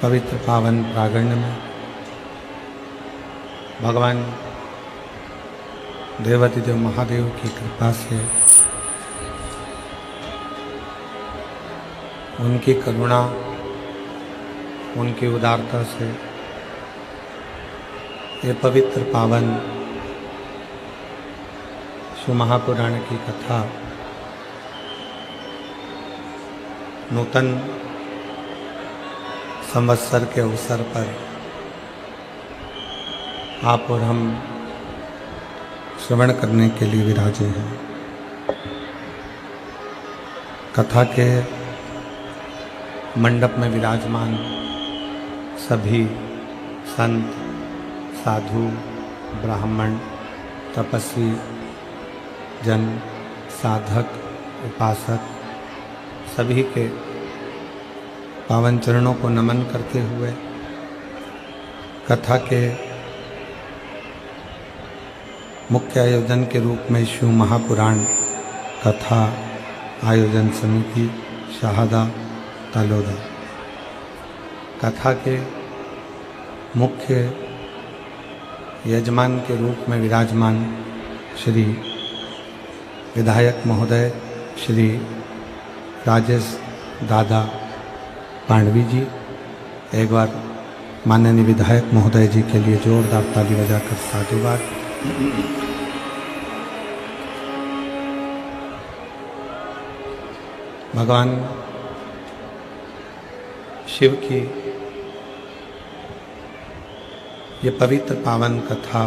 पवित्र पावन प्रांगण में भगवान देवाधिदेव महादेव की कृपा से, उनकी करुणा, उनकी उदारता से ये पवित्र पावन शिव महापुराण की कथा नूतन संवत्सर के अवसर पर आप और हम श्रवण करने के लिए विराजे हैं। कथा के मंडप में विराजमान सभी संत, साधु, ब्राह्मण, तपस्वी जन, साधक, उपासक सभी के पावन चरणों को नमन करते हुए कथा के मुख्य आयोजन के रूप में शिव महापुराण कथा आयोजन समिति शाहदा तलोदा, कथा के मुख्य यजमान के रूप में विराजमान श्री विधायक महोदय श्री राजेश दादा पांडवी जी, एक बार माननीय विधायक महोदय जी के लिए जोरदार ताली बजाकर साधुवाद। भगवान शिव की ये पवित्र पावन कथा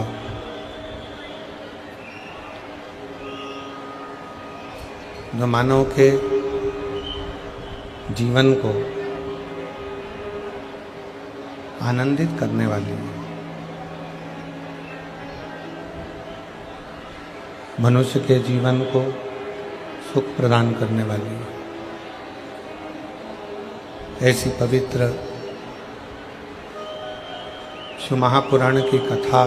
जो मानव के जीवन को आनंदित करने वाली है, मनुष्य के जीवन को सुख प्रदान करने वाली है, ऐसी पवित्र शिव महापुराण की कथा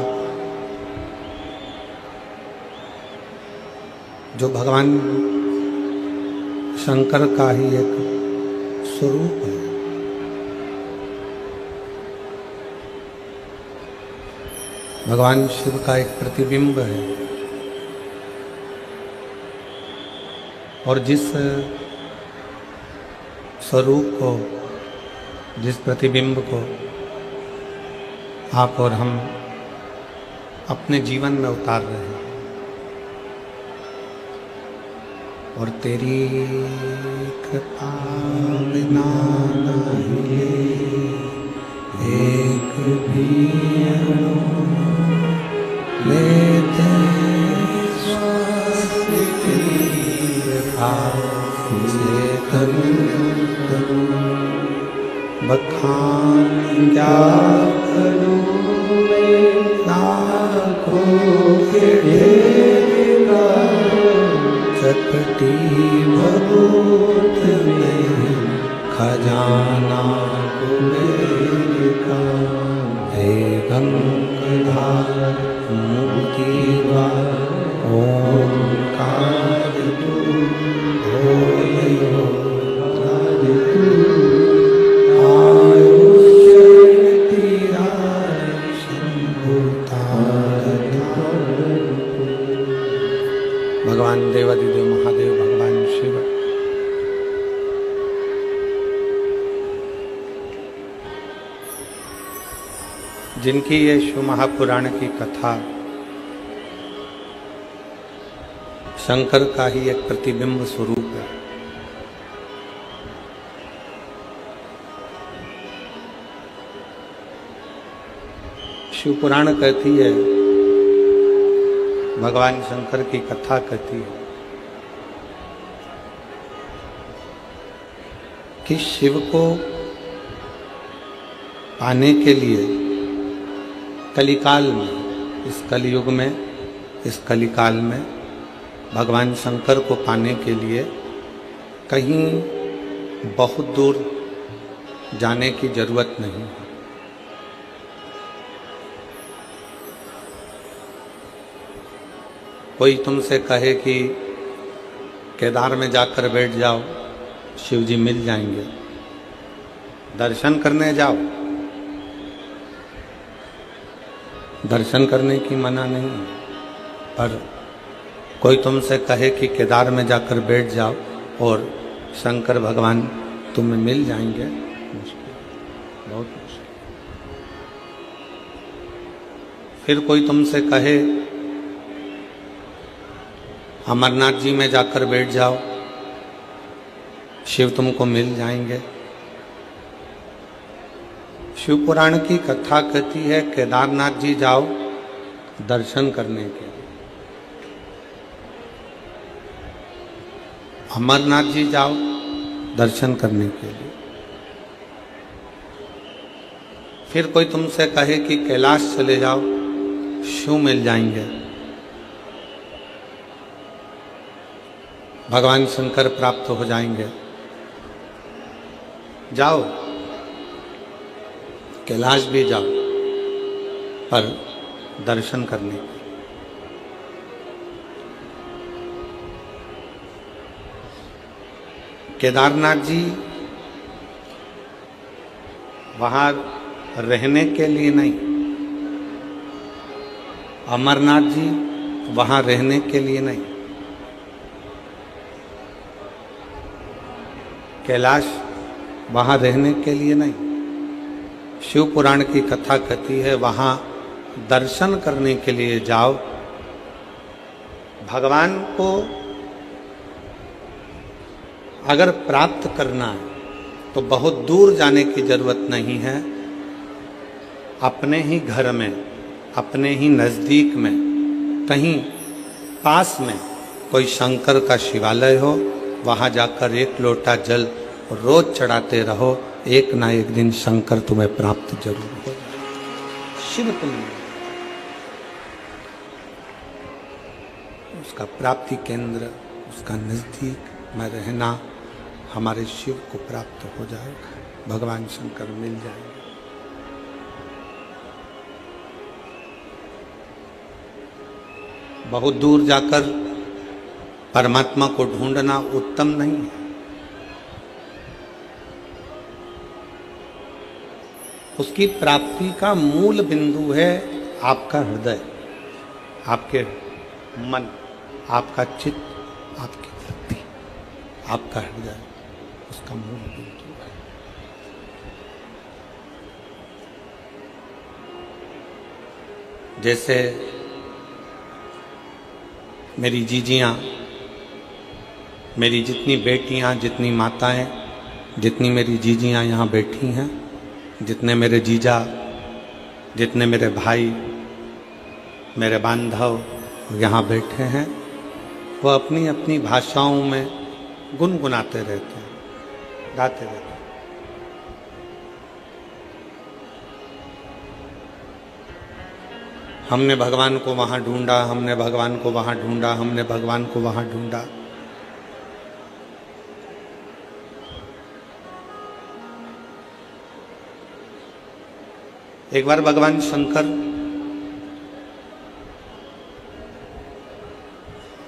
जो भगवान शंकर का ही एक स्वरूप है। भगवान शिव का एक प्रतिबिंब है और जिस स्वरूप को, जिस प्रतिबिंब को आप और हम अपने जीवन में उतार रहे हैं, और तेरी कृपा बिना नहीं एक भी लेते श्वास तेरी कृपा से करूं बखान क्या करूं मैं लाखों के ढेर का चपटी भभूत में खजाना कुबेर का, हे गंगाधर मुक्ति द्वार ओंकार तू भोले भगवान देवाधिदेव महादेव, भगवान शिव जिनकी ये शिव महापुराण की कथा शंकर का ही एक प्रतिबिंब स्वरूप है। शिव पुराण कहती है, भगवान शंकर की कथा कहती है कि शिव को पाने के लिए कलिकाल में, इस कलयुग में, इस कलिकाल में भगवान शंकर को पाने के लिए कहीं बहुत दूर जाने की जरूरत नहीं है। कोई तुमसे कहे कि केदार में जाकर बैठ जाओ, शिव जी मिल जाएंगे, दर्शन करने जाओ, दर्शन करने की मना नहीं है, पर कोई तुमसे कहे कि केदार में जाकर बैठ जाओ और शंकर भगवान तुम्हें मिल जाएंगे, मुश्किल, बहुत मुश्किल। फिर कोई तुमसे कहे अमरनाथ जी में जाकर बैठ जाओ, शिव तुमको मिल जाएंगे। शिव पुराण की कथा कहती है केदारनाथ जी जाओ दर्शन करने के लिए, अमरनाथ जी जाओ दर्शन करने के लिए। फिर कोई तुमसे कहे कि कैलाश चले जाओ, शिव मिल जाएंगे, भगवान शंकर प्राप्त हो जाएंगे। जाओ कैलाश भी जाओ, पर दर्शन करने। केदारनाथ जी वहां रहने के लिए नहीं, अमरनाथ जी वहां रहने के लिए नहीं, कैलाश वहां रहने के लिए नहीं। शिव पुराण की कथा कहती है वहां दर्शन करने के लिए जाओ। भगवान को अगर प्राप्त करना है तो बहुत दूर जाने की जरूरत नहीं है, अपने ही घर में, अपने ही नजदीक में, कहीं पास में कोई शंकर का शिवालय हो, वहां जाकर एक लोटा जल रोज चढ़ाते रहो, एक ना एक दिन शंकर तुम्हें प्राप्त जरूर हो, शिव तुम्हें, उसका प्राप्ति केंद्र, उसका नजदीक में रहना, हमारे शिव को प्राप्त हो जाएगा, भगवान शंकर मिल जाएंगे। बहुत दूर जाकर परमात्मा को ढूंढना उत्तम नहीं है। उसकी प्राप्ति का मूल बिंदु है आपका हृदय, आपके मन, आपका चित्त, आपकी वृत्ति, आपका हृदय उसका मूल बिंदु है। जैसे मेरी जीजियां, मेरी जितनी बेटियां, जितनी माताएं, जितनी मेरी जीजियां यहाँ बैठी हैं, जितने मेरे जीजा, जितने मेरे भाई, मेरे बांधव यहाँ बैठे हैं, वो अपनी अपनी भाषाओं में गुनगुनाते रहते हैं, गाते रहते हैं। हमने भगवान को वहाँ ढूंढा, हमने भगवान को वहाँ ढूंढा, हमने भगवान को वहाँ ढूंढा। एक बार भगवान शंकर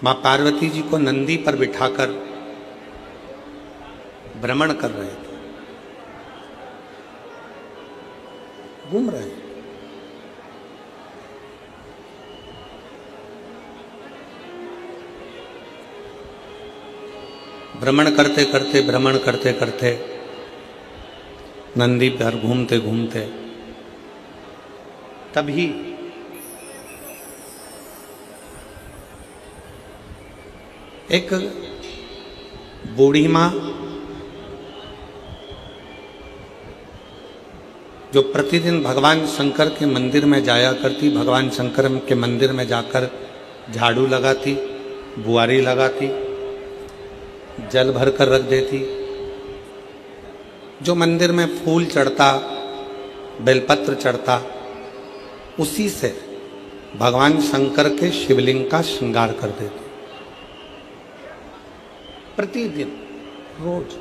मां पार्वती जी को नंदी पर बिठाकर भ्रमण कर रहे थे, घूम रहे हैं। भ्रमण करते करते नंदी पर घूमते घूमते तभी एक बूढ़ी माँ जो प्रतिदिन भगवान शंकर के मंदिर में जाया करती, भगवान शंकर के मंदिर में जाकर झाड़ू लगाती, बुआरी लगाती, जल भर कर रख देती, जो मंदिर में फूल चढ़ता, बेलपत्र चढ़ता, उसी से भगवान शंकर के शिवलिंग का श्रृंगार कर देते प्रतिदिन, रोज।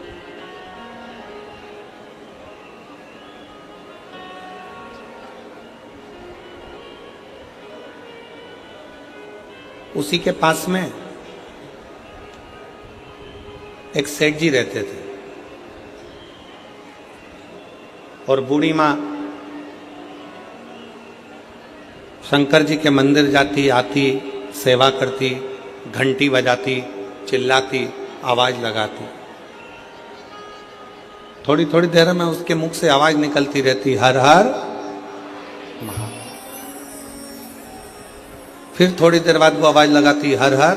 उसी के पास में एक सेठ जी रहते थे और बूढ़ी माँ शंकर जी के मंदिर जाती, आती, सेवा करती, घंटी बजाती, चिल्लाती, आवाज लगाती। थोड़ी थोड़ी देर में उसके मुख से आवाज निकलती रहती, हर हर महादेव। फिर थोड़ी देर बाद वो आवाज लगाती, हर हर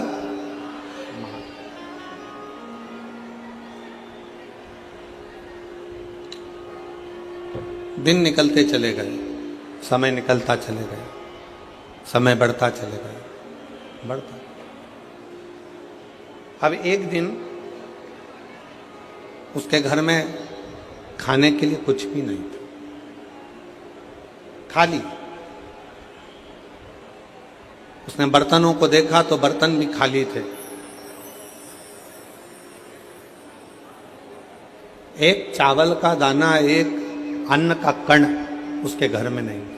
महादेव। दिन निकलते चले गए, समय निकलता चले गए, समय बढ़ता चले गए, बढ़ता। अब एक दिन उसके घर में खाने के लिए कुछ भी नहीं था, खाली। उसने बर्तनों को देखा तो बर्तन भी खाली थे। एक चावल का दाना, एक अन्न का कण उसके घर में नहीं था।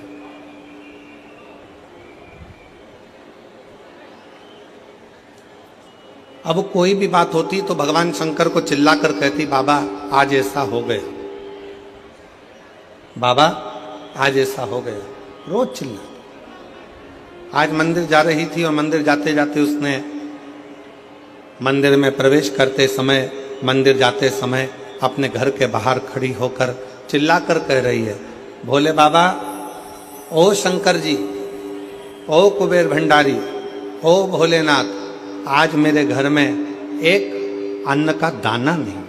अब कोई भी बात होती तो भगवान शंकर को चिल्ला कर कहती, बाबा आज ऐसा हो गया, बाबा आज ऐसा हो गया, रोज चिल्ला। आज मंदिर जा रही थी और मंदिर जाते जाते उसने मंदिर में प्रवेश करते समय, मंदिर जाते समय अपने घर के बाहर खड़ी होकर चिल्ला कर कह रही है, भोले बाबा, ओ शंकर जी, ओ कुबेर भंडारी, ओ भोलेनाथ, आज मेरे घर में एक अन्न का दाना नहीं।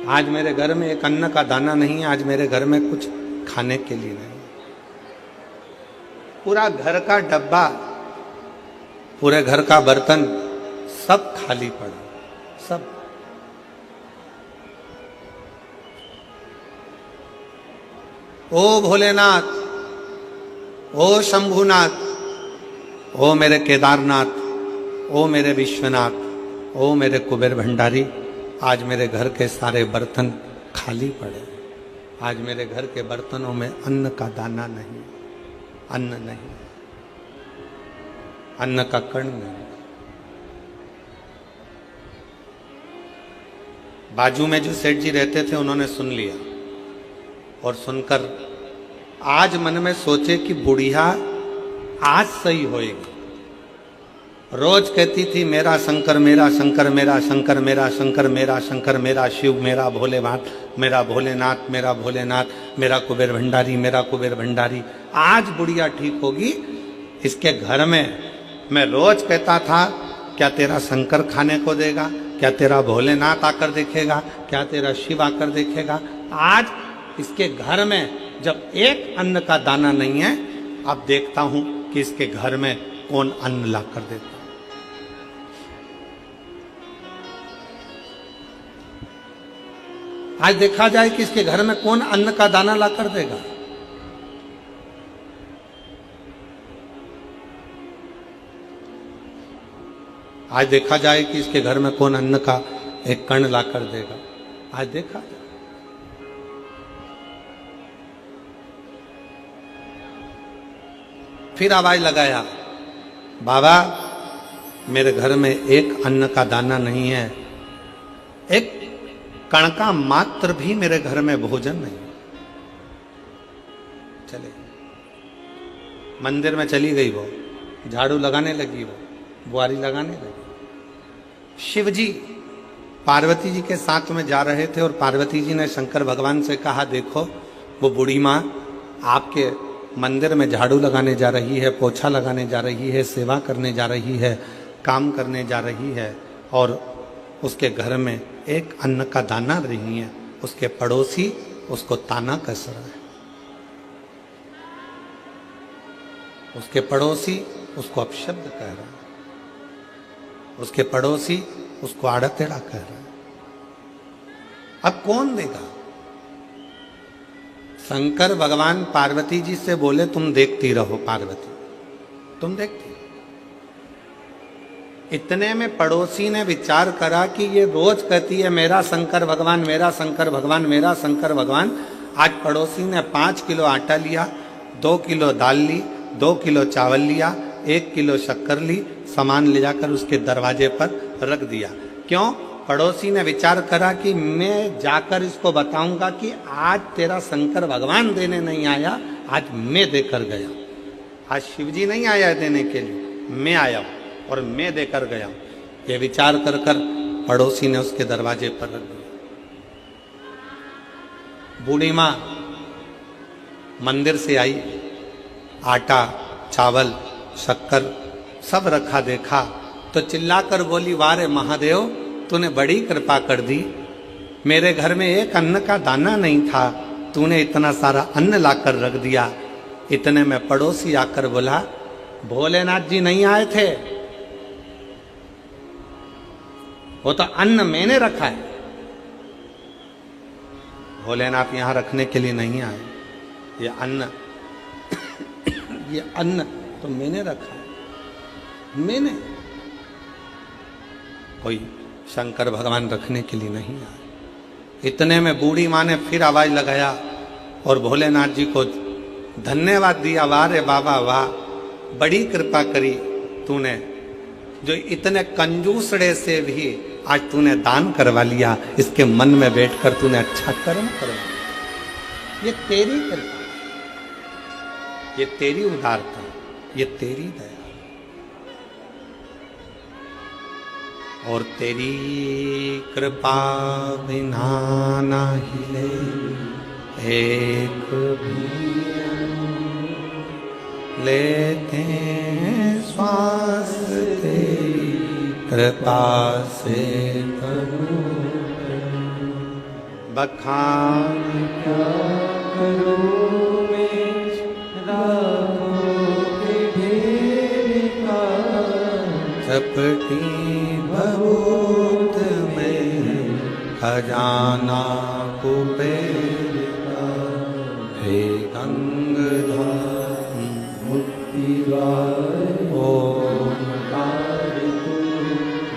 आज मेरे घर में एक अन्न का दाना नहीं, आज मेरे घर में कुछ खाने के लिए नहीं। पूरा घर का डब्बा, पूरे घर का बर्तन सब खाली पड़ा, सब। ओ भोलेनाथ, ओ शंभुनाथ, ओ मेरे केदारनाथ, ओ मेरे विश्वनाथ, ओ मेरे कुबेर भंडारी, आज मेरे घर के सारे बर्तन खाली पड़े। आज मेरे घर के बर्तनों में अन्न का दाना नहीं, अन्न नहीं, अन्न का कण नहीं। बाजू में जो सेठ जी रहते थे उन्होंने सुन लिया और सुनकर आज मन में सोचे कि बुढ़िया आज सही होएगी। रोज कहती थी, मेरा शंकर, मेरा शंकर, मेरा शंकर, मेरा शंकर, मेरा शंकर, मेरा शिव, मेरा भोलेनाथ, मेरा भोलेनाथ, मेरा भोलेनाथ, मेरा कुबेर भंडारी, मेरा कुबेर भंडारी। आज बुढ़िया ठीक होगी। इसके घर में मैं रोज कहता था, क्या तेरा शंकर खाने को देगा, क्या तेरा भोलेनाथ आकर देखेगा, क्या तेरा शिव आकर देखेगा। आज इसके घर में जब एक अन्न का दाना नहीं है, अब देखता हूं कि इसके घर में कौन अन्न ला कर देता। आज देखा जाए कि इसके घर में कौन अन्न का दाना ला कर देगा। आज देखा जाए कि इसके घर में कौन अन्न का एक कण ला कर देगा। आज देखा जाए। फिर आवाज लगाया, बाबा मेरे घर में एक अन्न का दाना नहीं है, एक कण का मात्र भी मेरे घर में भोजन नहीं। चले मंदिर में चली गई, वो झाड़ू लगाने लगी, वो बुआरी लगाने लगी। शिव जी पार्वती जी के साथ में जा रहे थे और पार्वती जी ने शंकर भगवान से कहा, देखो वो बूढ़ी माँ आपके मंदिर में झाड़ू लगाने जा रही है, पोछा लगाने जा रही है, सेवा करने जा रही है, काम करने जा रही है, और उसके घर में एक अन्न का दाना नहीं है। उसके पड़ोसी उसको ताना कस रहा है, उसके पड़ोसी उसको अपशब्द कह रहा है, उसके पड़ोसी उसको आड़ा टेढ़ा कह रहा है। अब कौन देगा? शंकर भगवान पार्वती जी से बोले, तुम देखती रहो पार्वती, तुम देखती। इतने में पड़ोसी ने विचार करा कि ये रोज कहती है मेरा शंकर भगवान, मेरा शंकर भगवान, मेरा शंकर भगवान। आज पड़ोसी ने 5 किलो आटा लिया, 2 किलो दाल ली, 2 किलो चावल लिया, 1 किलो शक्कर ली, सामान ले जाकर उसके दरवाजे पर रख दिया। क्यों? पड़ोसी ने विचार करा कि मैं जाकर इसको बताऊंगा कि आज तेरा शंकर भगवान देने नहीं आया, आज मैं देकर गया। आज शिवजी नहीं आया देने के लिए, मैं आया हूं और मैं देकर गया हूं। ये विचार कर कर पड़ोसी ने उसके दरवाजे पर रख दिया। बूढ़ी मां मंदिर से आई, आटा, चावल, शक्कर सब रखा देखा तो चिल्लाकर बोली, वाह रे महादेव, तूने बड़ी कृपा कर दी। मेरे घर में एक अन्न का दाना नहीं था, तूने इतना सारा अन्न लाकर रख दिया। इतने में पड़ोसी आकर बोला, भोलेनाथ जी नहीं आए थे, वो तो अन्न मैंने रखा है। भोलेनाथ यहां रखने के लिए नहीं आए, ये अन्न ये अन्न तो मैंने रखा है, मैंने। कोई शंकर भगवान रखने के लिए नहीं आए। इतने में बूढ़ी माँ ने फिर आवाज लगाया और भोलेनाथ जी को धन्यवाद दिया, वाह रे बाबा वाह, बड़ी कृपा करी तूने, जो इतने कंजूसड़े से भी आज तूने दान करवा लिया, इसके मन में बैठकर तूने अच्छा कर्म करवा। ये तेरी कृपा, ये तेरी उदारता, ये तेरी दया और तेरी कृपा बिना ना हिले एक भी लेते हैं श्वास, तेरी कृपा से करूं बखान क्या करूं मैं, राहों के ढेर का चपटी भभूत में खजाना कुबेर का, हे गंगाधर मुक्तिदार ओंकार तू,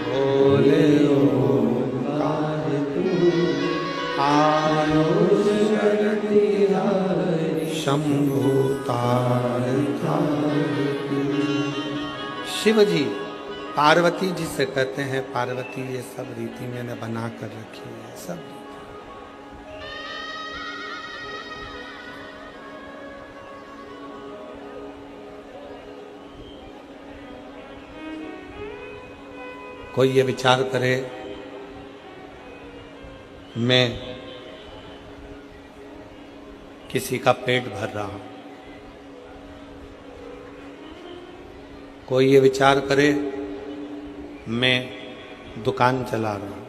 बोले ओंकार तू, आयुष शक्ति शंभु तार तू। शिव जी पार्वती जी से कहते हैं, पार्वती ये सब रीति मैंने बना कर रखी है, सब। कोई ये विचार करे मैं किसी का पेट भर रहा हूं, कोई ये विचार करे मैं दुकान चला रहा हूं,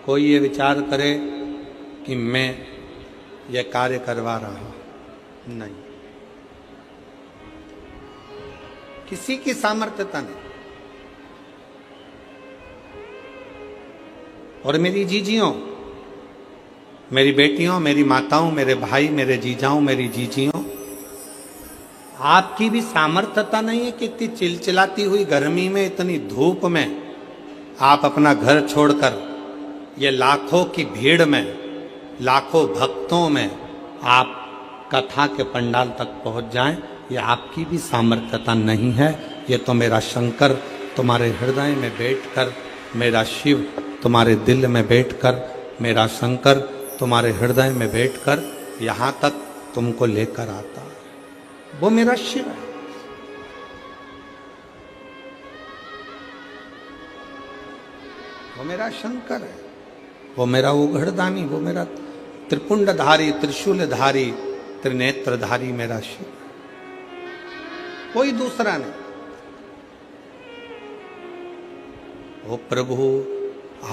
कोई ये विचार करे कि मैं ये कार्य करवा रहा हूं, नहीं, किसी की सामर्थ्यता नहीं। और मेरी जीजियों, मेरी बेटियों, मेरी माताओं, मेरे भाई, मेरे जीजाओं, मेरी जीजियों, आपकी भी सामर्थ्यता नहीं है कि इतनी चिलचिलाती हुई गर्मी में, इतनी धूप में आप अपना घर छोड़कर ये लाखों की भीड़ में, लाखों भक्तों में आप कथा के पंडाल तक पहुंच जाएं। ये आपकी भी सामर्थ्यता नहीं है। ये तो मेरा शंकर तुम्हारे हृदय में बैठकर, मेरा शिव तुम्हारे दिल में बैठकर, मेरा शंकर तुम्हारे हृदय में बैठकर यहाँ तक तुमको लेकर आता है। वो मेरा शिव है। वो मेरा शंकर है, वो मेरा उघड़दानी, वो मेरा त्रिपुंडधारी, त्रिशूलधारी, त्रिनेत्रधारी मेरा शिव, कोई दूसरा नहीं। ओ प्रभु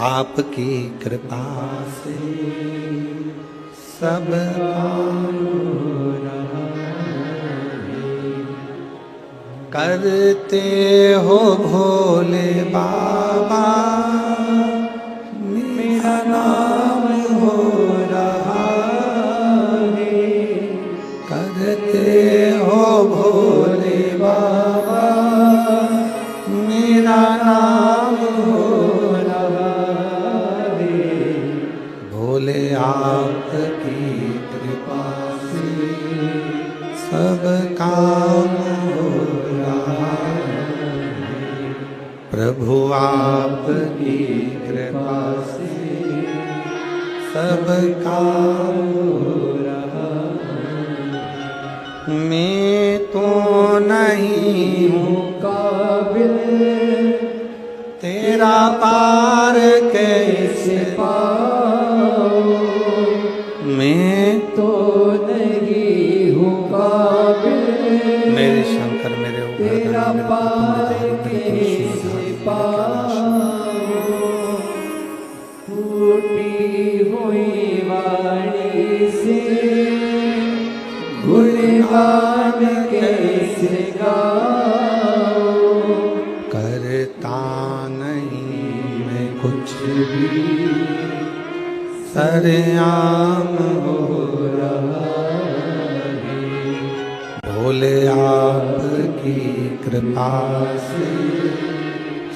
आपकी कृपा से सब काम हो रहा है, करते हो भोले बाबा मेरा नाम हो रहा है, करते हो भोले बाबा मेरा नाम हो रहा है, भोले आपकी कृपा से सब काम हो रहा है, प्रभु आपकी सब काम हो रहा, मैं तो नहीं हूँ काबिल, तेरा पार कैसे पाऊं, मैं तो नहीं हूँ काबिल, मेरे शंकर मेरे तेरा पार कैसे पाऊं, टूटी हुई वाणी से गुणगान कैसे गाऊं, करता नहीं मैं कुछ भी, सरेआम हो रहा है, भोले आपकी कृपा से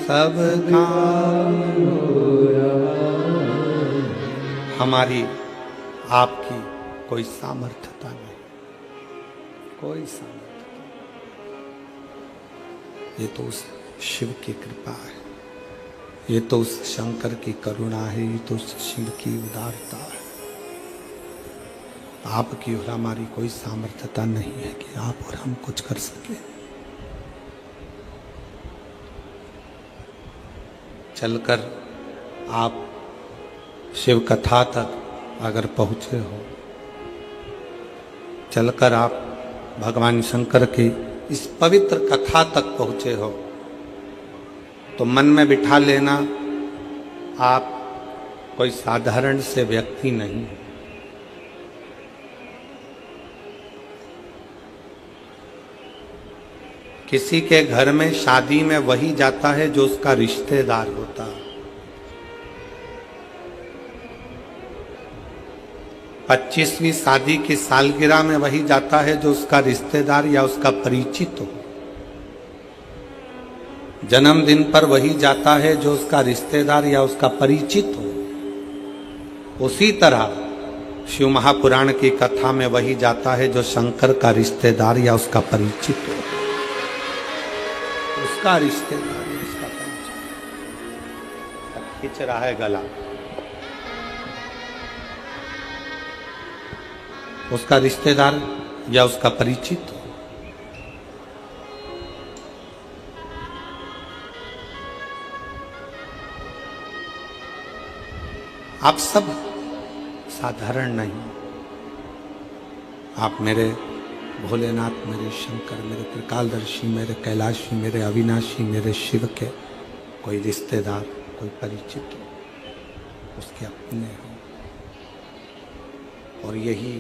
सब काम हो रहा है। हमारी आपकी कोई सामर्थ्यता नहीं, कोई सामर्थ्य, ये तो उस शिव की कृपा है, ये तो उस शंकर की करुणा है, ये तो उस शिव की उदारता है। आपकी और हमारी कोई सामर्थ्यता नहीं है कि आप और हम कुछ कर सके। चलकर आप शिव कथा तक अगर पहुंचे हो, चलकर आप भगवान शंकर की इस पवित्र कथा तक पहुंचे हो, तो मन में बिठा लेना आप कोई साधारण से व्यक्ति नहीं। किसी के घर में शादी में वही जाता है जो उसका रिश्तेदार होता है। 25वीं शादी की सालगिरह में वही जाता है जो उसका रिश्तेदार या उसका परिचित हो। जन्मदिन पर वही जाता है जो उसका रिश्तेदार या उसका परिचित हो। उसी तरह शिव महापुराण की कथा में वही जाता है जो शंकर का रिश्तेदार या उसका परिचित हो। उसका रिश्तेदार या उसका परिचित। खींच रहा है गला, उसका रिश्तेदार या उसका परिचित हो। आप सब साधारण नहीं। आप मेरे भोलेनाथ, मेरे शंकर, मेरे त्रिकालदर्शी, मेरे कैलाशी, मेरे अविनाशी, मेरे शिव के कोई रिश्तेदार, कोई परिचित हो, उसके अपने हो। और यही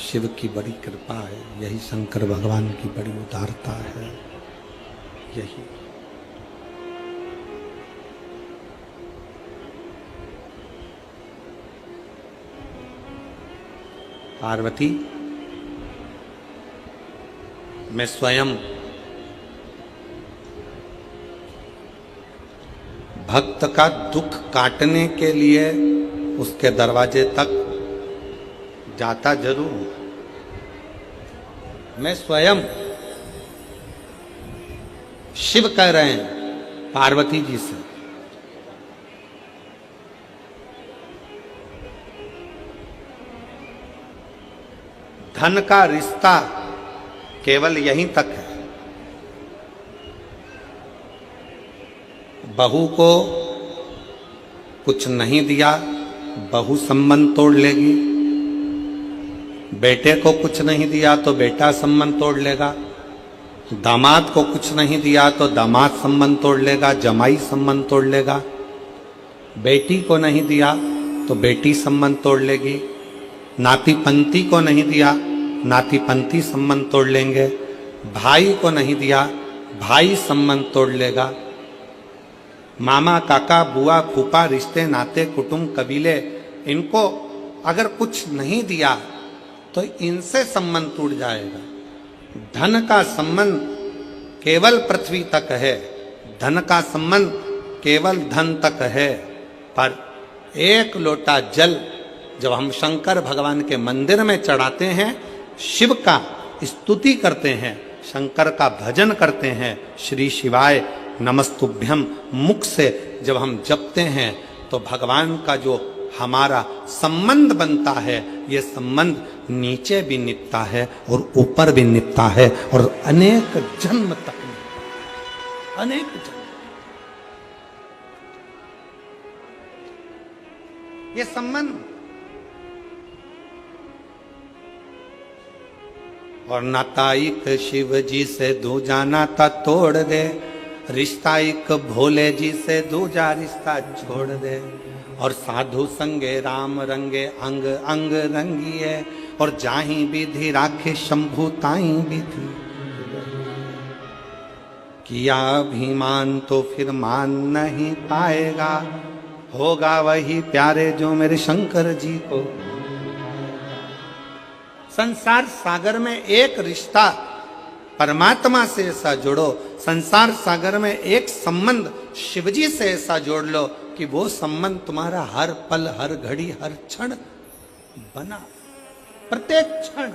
शिव की बड़ी कृपा है, यही शंकर भगवान की बड़ी उदारता है। यही पार्वती, मैं स्वयं भक्त का दुख काटने के लिए उसके दरवाजे तक जाता जरूर हूं। मैं स्वयं, शिव कह रहे हैं पार्वती जी से, धन का रिश्ता केवल यहीं तक है। बहू को कुछ नहीं दिया, बहू संबंध तोड़ लेगी। बेटे को कुछ नहीं दिया तो बेटा संबंध तोड़ लेगा। दामाद को कुछ नहीं दिया तो दामाद संबंध तोड़ लेगा, जमाई संबंध तोड़ लेगा। बेटी को नहीं दिया तो बेटी संबंध तोड़ लेगी। नाती पंती को नहीं दिया, नाती पंती संबंध तोड़ लेंगे। भाई को नहीं दिया, भाई संबंध तोड़ लेगा। मामा, काका, बुआ, फूफा, रिश्ते, नाते, कुटुंब, कबीले, इनको अगर कुछ नहीं दिया तो इनसे संबंध टूट जाएगा। धन का संबंध केवल पृथ्वी तक है, धन का संबंध केवल धन तक है। पर एक लोटा जल जब हम शंकर भगवान के मंदिर में चढ़ाते हैं, शिव का स्तुति करते हैं, शंकर का भजन करते हैं, श्री शिवाय नमस्तुभ्यम मुख से जब हम जपते हैं, तो भगवान का जो हमारा संबंध बनता है, ये संबंध नीचे भी निपटा है और ऊपर भी निपटा है और अनेक जन्म तक, अनेक जन्म। ये संबंध और नाता एक शिव जी से दूजा नाता तोड़ दे, रिश्ता एक भोले जी से दूजा रिश्ता छोड़ दे। और साधु संगे राम रंगे अंग अंग रंगिए, और जाही विधि राखे शंभु ताई विधि। किया अभिमान तो फिर मान नहीं पाएगा, होगा वही प्यारे जो मेरे शंकर जी को। संसार सागर में एक रिश्ता परमात्मा से ऐसा जोड़ो, संसार सागर में एक संबंध शिवजी से ऐसा जोड़ लो कि वो संबंध तुम्हारा हर पल, हर घड़ी, हर क्षण बना, प्रत्येक क्षण,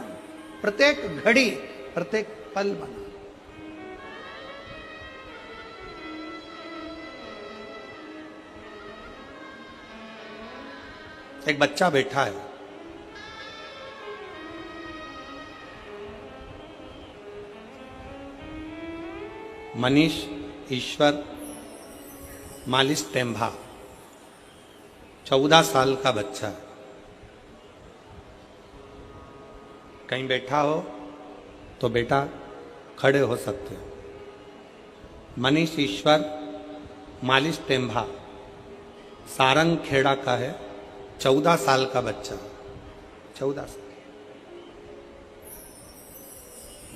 प्रत्येक घड़ी, प्रत्येक पल बना। एक बच्चा बैठा है, मनीष ईश्वर मालिश टेम्भा, 14 साल का बच्चा। कहीं बैठा हो तो बेटा खड़े हो सकते हो। मनीष ईश्वर मालिश टेम्भा सारंग खेड़ा का है, 14 साल का बच्चा, 14 साल,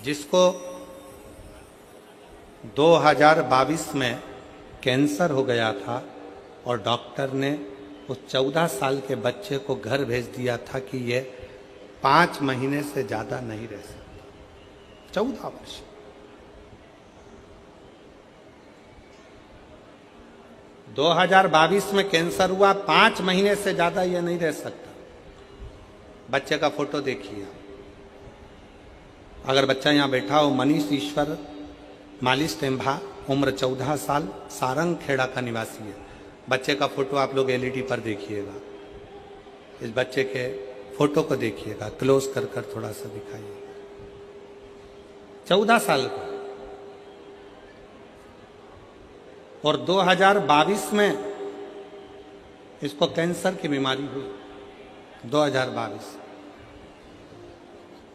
जिसको 2022 में कैंसर हो गया था और डॉक्टर ने उस 14 साल के बच्चे को घर भेज दिया था कि ये 5 महीने से ज्यादा नहीं रह सकता। 14 वर्ष। दो 2022 में कैंसर हुआ, 5 महीने से ज्यादा ये नहीं रह सकता। बच्चे का फोटो देखिए, अगर बच्चा यहां बैठा हो, मनीष ईश्वर मालिश टेम्भा, उम्र 14 साल, सारंग खेड़ा का निवासी है। बच्चे का फोटो आप लोग एलईडी पर देखिएगा, इस बच्चे के फोटो को देखिएगा, क्लोज कर कर थोड़ा सा दिखाइए। 14 साल का, और 2022 में इसको कैंसर की बीमारी हुई। 2022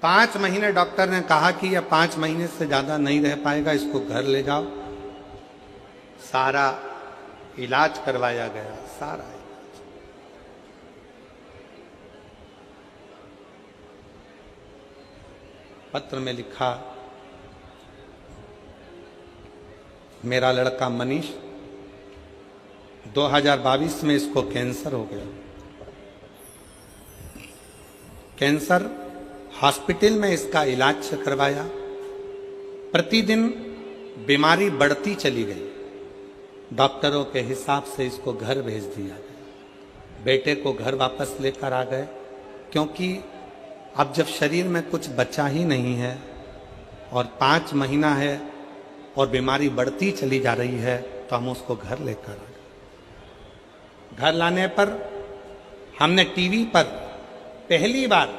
5 महीने डॉक्टर ने कहा कि यह 5 महीने से ज्यादा नहीं रह पाएगा, इसको घर ले जाओ। सारा इलाज करवाया गया, सारा इलाज। पत्र में लिखा, मेरा लड़का मनीष 2022 में इसको कैंसर हो गया। कैंसर हॉस्पिटल में इसका इलाज करवाया, प्रतिदिन बीमारी बढ़ती चली गई। डॉक्टरों के हिसाब से इसको घर भेज दिया गया। बेटे को घर वापस लेकर आ गए, क्योंकि अब जब शरीर में कुछ बचा ही नहीं है और 5 महीना है और बीमारी बढ़ती चली जा रही है, तो हम उसको घर लेकर आ गए। घर लाने पर हमने टीवी पर पहली बार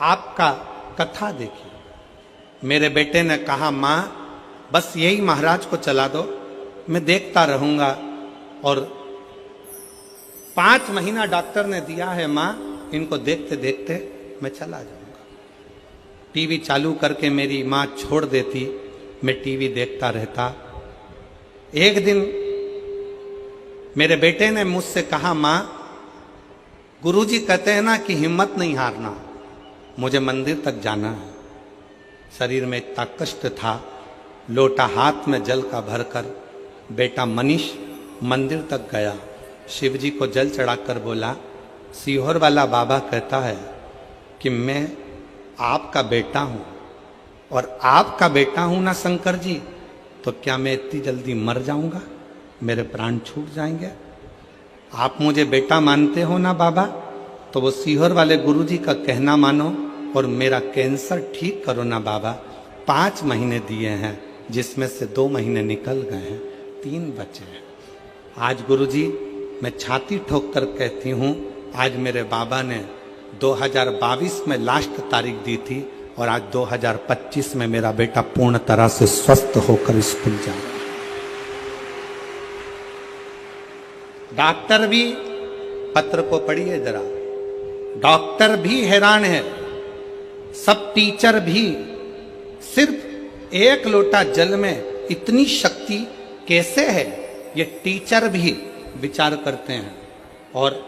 आपका कथा देखी। मेरे बेटे ने कहा, माँ बस यही महाराज को चला दो, मैं देखता रहूंगा। और 5 महीना डॉक्टर ने दिया है माँ, इनको देखते देखते मैं चला जाऊंगा। टीवी चालू करके मेरी माँ छोड़ देती, मैं टीवी देखता रहता। एक दिन मेरे बेटे ने मुझसे कहा, माँ गुरुजी कहते हैं ना कि हिम्मत नहीं हारना, मुझे मंदिर तक जाना है। शरीर में इतना कष्ट था, लोटा हाथ में जल का भरकर बेटा मनीष मंदिर तक गया। शिवजी को जल चढ़ाकर बोला, सीहोर वाला बाबा कहता है कि मैं आपका बेटा हूं, और आपका बेटा हूं ना शंकर जी, तो क्या मैं इतनी जल्दी मर जाऊंगा, मेरे प्राण छूट जाएंगे? आप मुझे बेटा मानते हो ना बाबा, तो वो सीहोर वाले गुरुजी का कहना मानो और मेरा कैंसर ठीक करो ना बाबा। 5 महीने दिए हैं, जिसमें से 2 महीने निकल गए हैं, 3 बचे हैं। आज गुरुजी मैं छाती ठोक कर कहती हूँ, आज मेरे बाबा ने 2022 में लास्ट तारीख दी थी और आज 2025 में मेरा बेटा पूर्ण तरह से स्वस्थ होकर स्कूल जा रहा है। डॉक्टर भी, पत्र को पढ़िए जरा, डॉक्टर भी हैरान है, सब टीचर भी। सिर्फ एक लोटा जल में इतनी शक्ति कैसे है, ये टीचर भी विचार करते हैं। और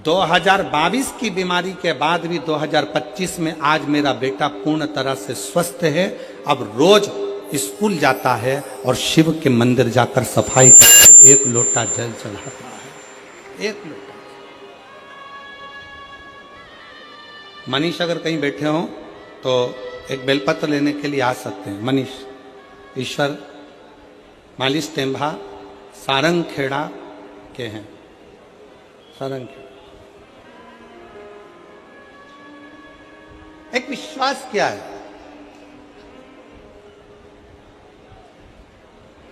2022 की बीमारी के बाद भी 2025 में आज मेरा बेटा पूर्ण तरह से स्वस्थ है। अब रोज स्कूल जाता है और शिव के मंदिर जाकर सफाई करके एक लोटा जल चढ़ाता है, एक लोटा। मनीष अगर कहीं बैठे हो तो एक बेलपत्र लेने के लिए आ सकते हैं। मनीष ईश्वर मालिश टेम्भा सारंग खेड़ा के हैं, सारंग खेड़ा। एक विश्वास क्या है,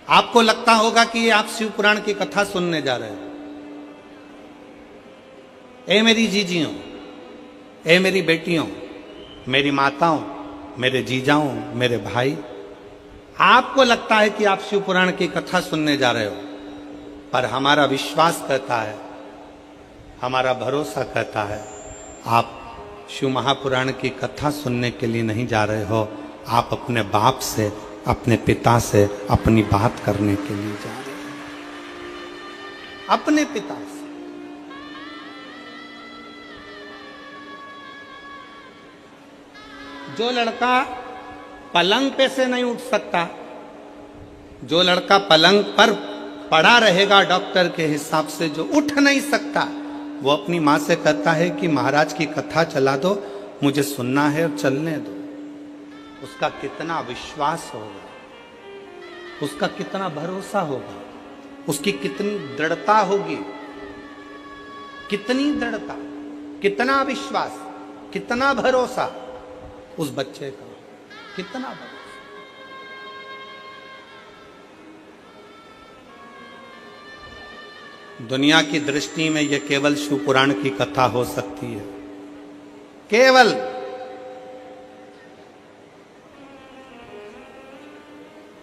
आपको लगता होगा कि आप शिव पुराण की कथा सुनने जा रहे हैं। ए मेरी जीजियों, ए मेरी बेटियों, मेरी माताओं, मेरे जीजाओं, मेरे भाई, आपको लगता है कि आप शिव पुराण की कथा सुनने जा रहे हो, पर हमारा विश्वास कहता है, हमारा भरोसा कहता है, आप शिव महापुराण की कथा सुनने के लिए नहीं जा रहे हो, आप अपने बाप से, अपने पिता से अपनी बात करने के लिए जा रहे हो, अपने पिता से। जो लड़का पलंग पे से नहीं उठ सकता, जो लड़का पलंग पर पड़ा रहेगा डॉक्टर के हिसाब से, जो उठ नहीं सकता, वो अपनी माँ से कहता है कि महाराज की कथा चला दो, मुझे सुनना है और चलने दो। उसका कितना विश्वास होगा, उसका कितना भरोसा होगा, उसकी कितनी दृढ़ता होगी, कितनी दृढ़ता, कितना विश्वास, कितना भरोसा उस बच्चे का, कितना भरोसा। दुनिया की दृष्टि में यह केवल शिव पुराण की कथा हो सकती है, केवल।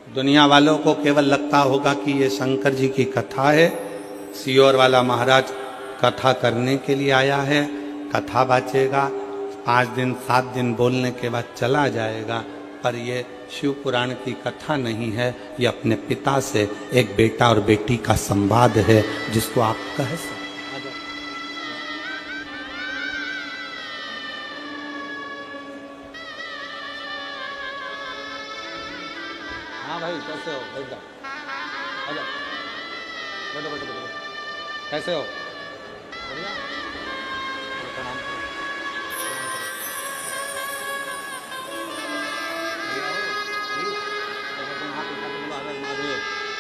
दुनिया वालों को केवल लगता होगा कि यह शंकर जी की कथा है, सियोर वाला महाराज कथा करने के लिए आया है, कथा बाचेगा, 5 दिन 7 दिन बोलने के बाद चला जाएगा। पर ये शिव पुराण की कथा नहीं है, ये अपने पिता से एक बेटा और बेटी का संवाद है, जिसको आप कह सकते। हाँ भाई, कैसे हो? बैठ जाओ, बैठो बैठो बैठो बैठो। कैसे हो? बढ़िया। प्रणाम करो।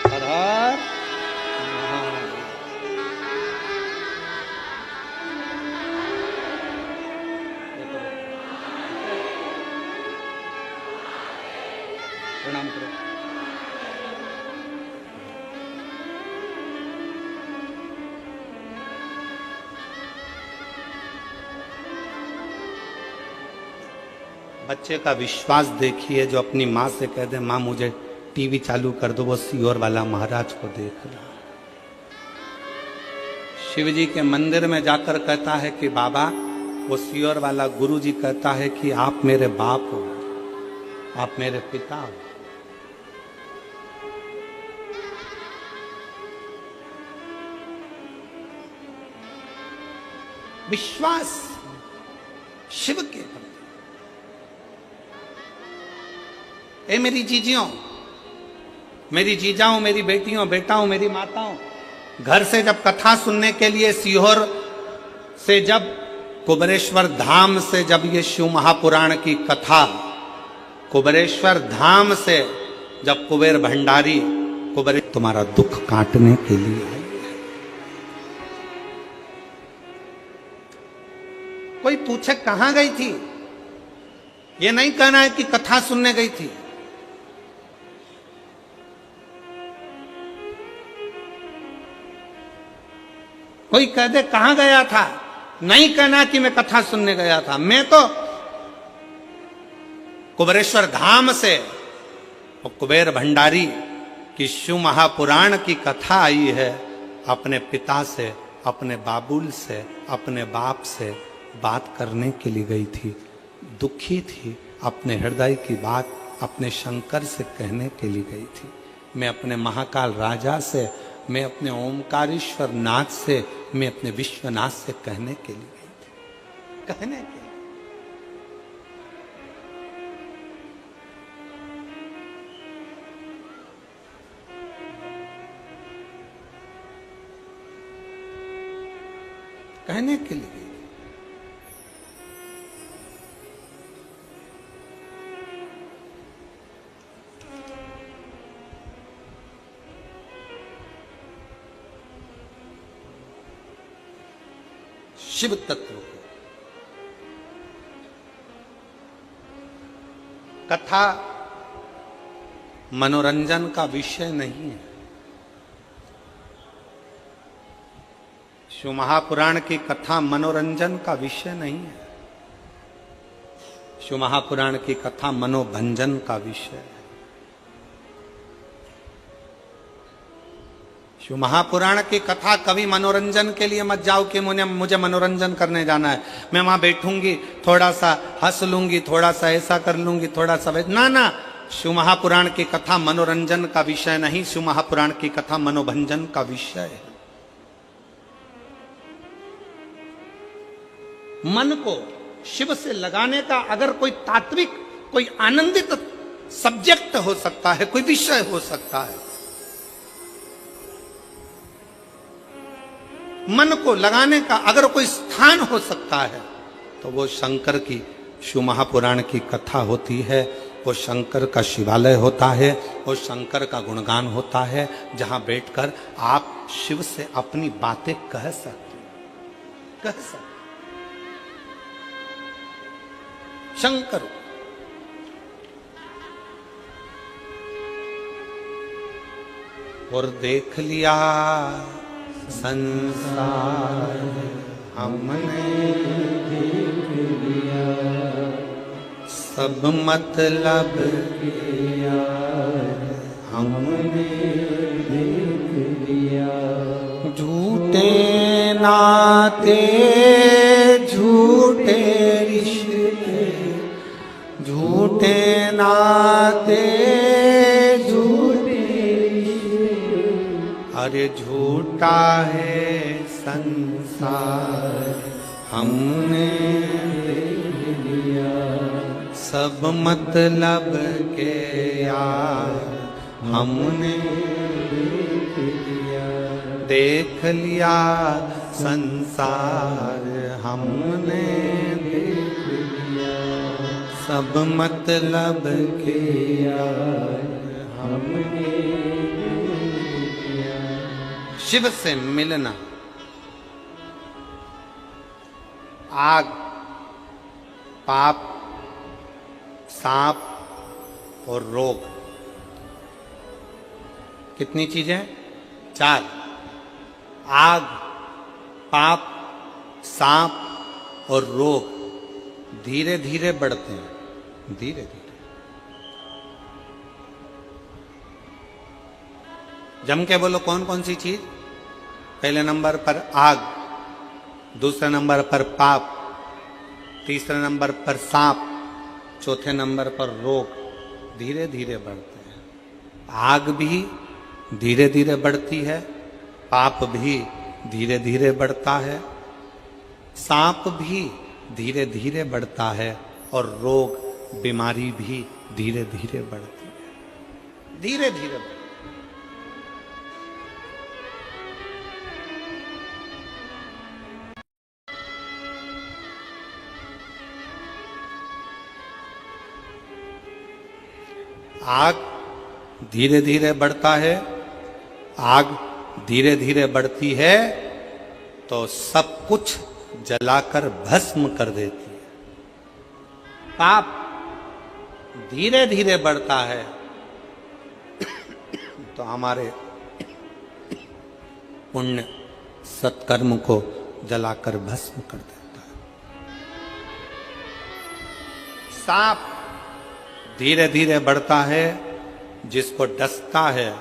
हर हर प्रणाम करो। बच्चे का विश्वास देखिए, जो अपनी माँ से कह दे, माँ मुझे टीवी चालू कर दो, वो सियोर वाला महाराज को देख रहा। शिव जी के मंदिर में जाकर कहता है कि बाबा, वो सियोर वाला गुरु जी कहता है कि आप मेरे बाप हो, आप मेरे पिता हो। विश्वास शिव के प्रति। ए मेरी जीजियों, मेरी जीजाओं, मेरी बेटियों, बेटाओं, मेरी माताओं, घर से जब कथा सुनने के लिए सीहोर से, जब कुबेरेश्वर धाम से, जब ये शिव महापुराण की कथा कुबेरेश्वर धाम से, जब कुबेर भंडारी कुबेर तुम्हारा दुख काटने के लिए आई है। कोई पूछे कहां गई थी, ये नहीं कहना है कि कथा सुनने गई थी। कोई कह दे कहां गया था, नहीं कहना कि मैं कथा सुनने गया था। मैं तो कुबेरेश्वर धाम से और कुबेर भंडारी की शिव महापुराण की कथा आई है, अपने पिता से, अपने बाबुल से, अपने बाप से बात करने के लिए गई थी। दुखी थी, अपने हृदय की बात अपने शंकर से कहने के लिए गई थी। मैं अपने महाकाल राजा से, मैं अपने ओमकारेश्वर नाथ से, मैं अपने विश्वनाथ से कहने के लिए गई थी। कहने के लिए। कहने के लिए गई। शिव तत्व को कथा मनोरंजन का विषय नहीं है। शिव महापुराण की कथा मनोरंजन का विषय नहीं है। शिव महापुराण की कथा मनोभंजन का विषय है। शिव महापुराण की कथा कभी मनोरंजन के लिए मत जाओ कि मुझे मनोरंजन करने जाना है, मैं वहां बैठूंगी, थोड़ा सा हंस लूंगी, थोड़ा सा ऐसा कर लूंगी, थोड़ा सा ना ना। शिव महापुराण की कथा मनोरंजन का विषय नहीं, शिव महापुराण की कथा मनोभंजन का विषय है। मन को शिव से लगाने का अगर कोई तात्विक, कोई आनंदित सब्जेक्ट हो सकता है, कोई विषय हो सकता है, मन को लगाने का अगर कोई स्थान हो सकता है, तो वो शंकर की शिव महापुराण की कथा होती है। वो शंकर का शिवालय होता है, वो शंकर का गुणगान होता है, जहां बैठकर आप शिव से अपनी बातें कह सकते। शंकर और देख लिया संसार हमने देख लिया, सब मतलब किया हमने देख लिया। झूठे नाते झूठे रिश्ते, झूठे नाते झूठे रिश्ते, अरे झूठा है संसार हमने देख लिया, सब मतलब के यार हमने देख लिया, संसार हमने देख लिया, सब मतलब के यार हमने देख लिया। शिव से मिलना, आग, पाप, सांप और रोग, कितनी चीजें? 4। आग, पाप, सांप और रोग धीरे धीरे बढ़ते हैं, धीरे धीरे। जम के बोलो कौन कौन सी चीज? पहले नंबर पर आग, दूसरे नंबर पर पाप, तीसरे नंबर पर सांप, चौथे नंबर पर रोग। धीरे धीरे बढ़ते हैं। आग भी धीरे धीरे बढ़ती है, पाप भी धीरे धीरे बढ़ता है, सांप भी धीरे धीरे बढ़ता है, और रोग, बीमारी भी धीरे धीरे बढ़ती है। धीरे धीरे बढ़ती है। आग धीरे धीरे बढ़ता है, आग धीरे धीरे बढ़ती है तो सब कुछ जलाकर भस्म कर देती है। पाप धीरे धीरे बढ़ता है तो हमारे पुण्य सत्कर्म को जलाकर भस्म कर देता है। सांप धीरे धीरे बढ़ता है, जिसको डसता है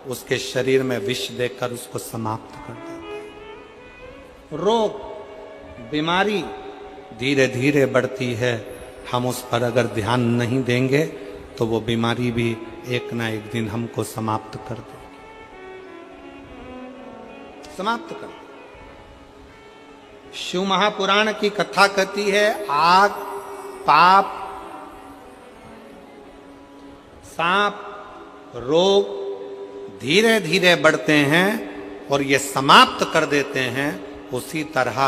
उसके शरीर में विष देकर उसको समाप्त कर देता है। रोग, बीमारी धीरे धीरे बढ़ती है, हम उस पर अगर ध्यान नहीं देंगे तो वो बीमारी भी एक ना एक दिन हमको समाप्त कर देगी, समाप्त कर देगी। शिव महापुराण की कथा कहती है, आग, पाप, सांप, रोग धीरे धीरे बढ़ते हैं और ये समाप्त कर देते हैं। उसी तरह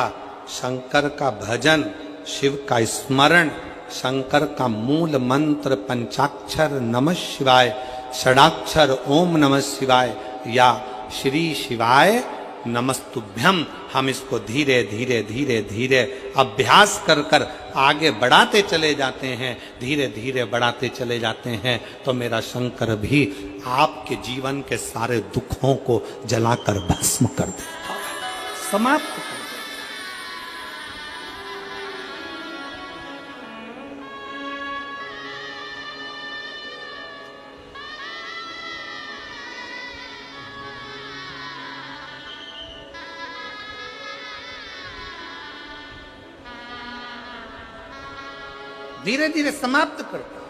शंकर का भजन, शिव का स्मरण, शंकर का मूल मंत्र पंचाक्षर नमः शिवाय, षडाक्षर ओम नमः शिवाय या श्री शिवाय नमस्तुभ्यम, हम इसको धीरे धीरे धीरे धीरे अभ्यास कर कर आगे बढ़ाते चले जाते हैं, धीरे धीरे बढ़ाते चले जाते हैं, तो मेरा शंकर भी आपके जीवन के सारे दुखों को जलाकर भस्म कर देता है, समाप्त कर देता है। धीरे धीरे समाप्त करता है।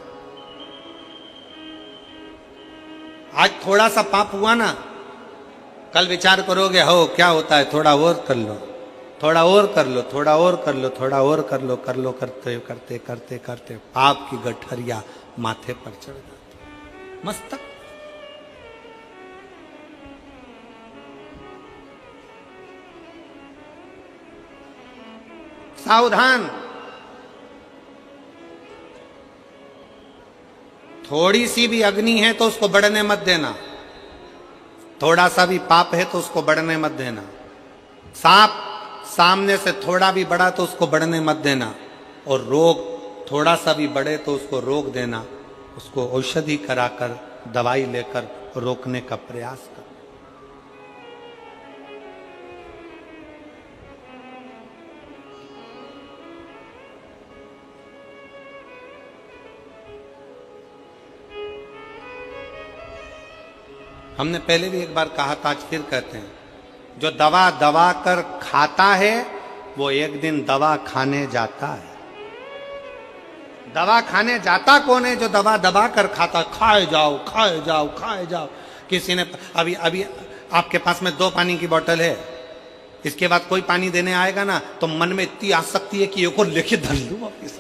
आज थोड़ा सा पाप हुआ ना, कल विचार करोगे हो क्या होता है, थोड़ा और कर लो, थोड़ा और कर लो, थोड़ा और कर लो, थोड़ा और कर लो, कर लो, करते करते करते करते पाप की गठरिया माथे पर चढ़ जाती, मस्तक। सावधान, थोड़ी सी भी अग्नि है तो उसको बढ़ने मत देना, थोड़ा सा भी पाप है तो उसको बढ़ने मत देना। सांप सामने से थोड़ा भी बढ़ा तो उसको बढ़ने मत देना, और रोग थोड़ा सा भी बढ़े तो उसको रोक देना, उसको औषधि कराकर दवाई लेकर रोकने का प्रयास कर। हमने पहले भी एक बार कहा था, आज फिर कहते हैं, जो दवा दबा कर खाता है वो एक दिन दवा खाने जाता है। दवा खाने जाता कौन है? जो दवा दबा कर खाता। खाए जाओ, खाए जाओ, खाए जाओ। किसी ने अभी अभी आपके पास में 2 पानी की बोतल है, इसके बाद कोई पानी देने आएगा ना तो मन में इतनी आसक्ति है कि एक और लेके धर लूं वापिस।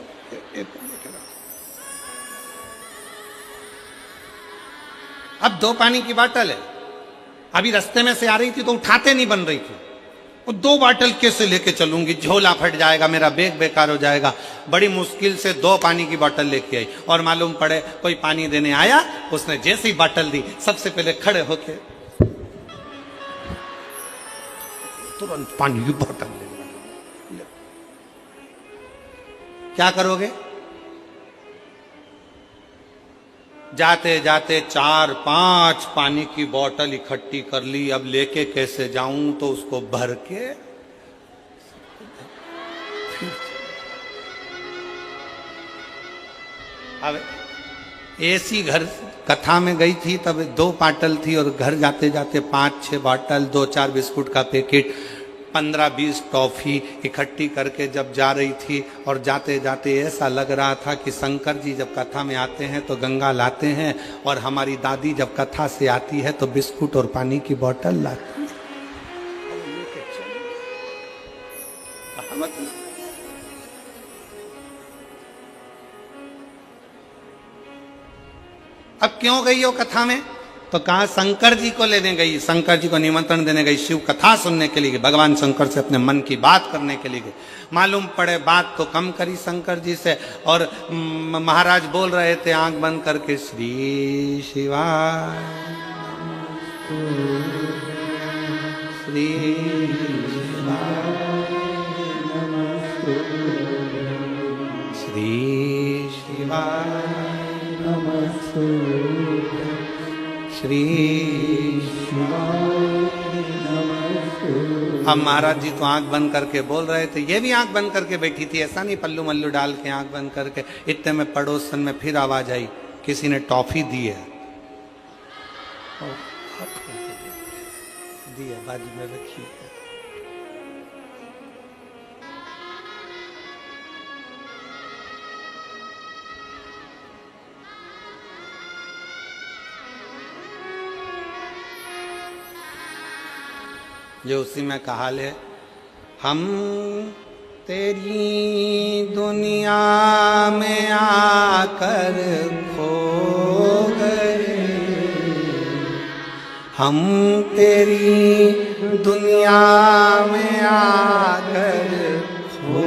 अब 2 पानी की बोतल है, अभी रास्ते में से आ रही थी तो उठाते नहीं बन रही थी, और 2 बोतल कैसे लेके चलूंगी, झोला फट जाएगा, मेरा बैग बेकार हो जाएगा। बड़ी मुश्किल से 2 पानी की बोतल लेके आई, और मालूम पड़े कोई पानी देने आया, उसने जैसे ही बोतल दी सबसे पहले खड़े होके तुरंत पानी की बोतल ले। क्या करोगे? जाते जाते 4-5 पानी की बोतल इकट्ठी कर ली, अब लेके कैसे जाऊं, तो उसको भर के अब ऐसी घर कथा में गई थी, तब 2 बोतल थी, और घर जाते जाते 5-6 बोतल, 2-4 बिस्कुट का पैकेट, 15-20 टॉफी इकट्ठी करके जब जा रही थी, और जाते जाते ऐसा लग रहा था कि शंकर जी जब कथा में आते हैं तो गंगा लाते हैं, और हमारी दादी जब कथा से आती है तो बिस्कुट और पानी की बोतल लाती है। अब क्यों गई हो कथा में? तो कहा शंकर जी को लेने गई, शंकर जी को निमंत्रण देने गई, शिव कथा सुनने के लिए, भगवान शंकर से अपने मन की बात करने के लिए गई। मालूम पड़े बात तो कम करी शंकर जी से, और महाराज बोल रहे थे आंख बंद करके, श्री शिवाय श्री श्री शिवाय श्री अब महाराज जी तो आंख बंद करके बोल रहे थे, ये भी आंख बंद करके बैठी थी, ऐसा नहीं पल्लू मल्लू डाल के आंख बंद करके। इतने में पड़ोसन में फिर आवाज आई, किसी ने टॉफी दी है। दी है, बाजू में रखी है। जो उसी में कहा ले, हम तेरी दुनिया में आकर खो गए, हम तेरी दुनिया में आकर खो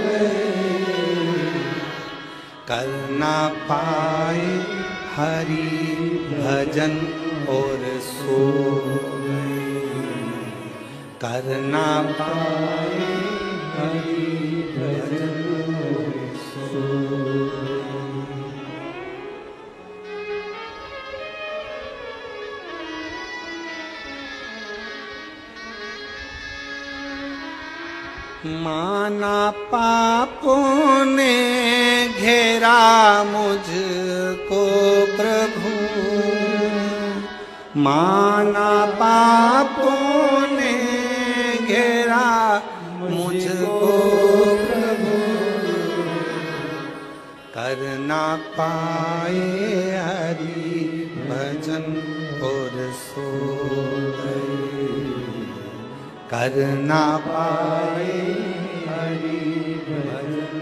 गए, कर ना पाए हरि भजन और सो गए, कर ना पाए हरि भजन और सो गए। माना पापों ने घेरा मुझको प्रभु, माना पापों ने घेरा मुझको प्रभु, कर ना पाए हरि भजन और सो गए, कर ना पाए हरि भजन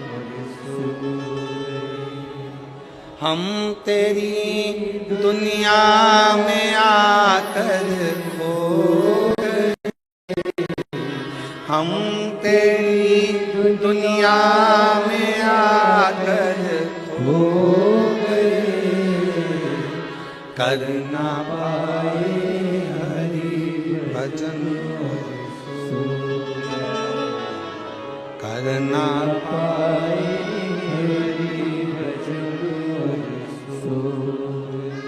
और सो गए। हम तेरी दुनिया में आकर खो गए, हम तेरी दुनिया में आकर खो गए, कर ना पाए हरि भजन और सो गए, कर ना पाए हरि भजन और सो गए।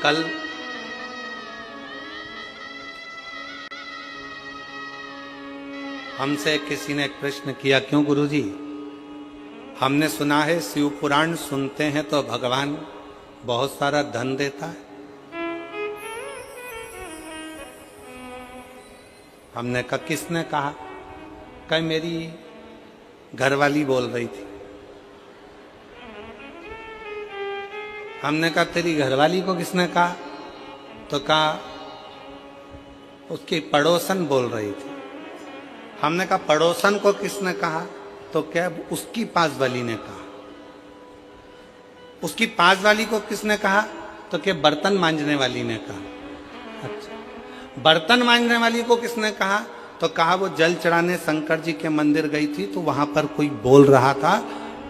कल हमसे किसी ने एक प्रश्न किया, क्यों गुरुजी, हमने सुना है शिव पुराण सुनते हैं तो भगवान बहुत सारा धन देता है। हमने कहा किसने कहा? कहीं मेरी घरवाली बोल रही थी। हमने कहा तेरी घरवाली को किसने कहा? तो कहा उसकी पड़ोसन बोल रही थी। हमने कहा पड़ोसन को किसने कहा? तो क्या उसकी पास वाली ने कहा। उसकी पास वाली को किसने कहा? तो क्या बर्तन मांजने वाली ने कहा। अच्छा, बर्तन मांजने वाली को किसने कहा? तो कहा वो जल चढ़ाने शंकर जी के मंदिर गई थी तो वहां पर कोई बोल रहा था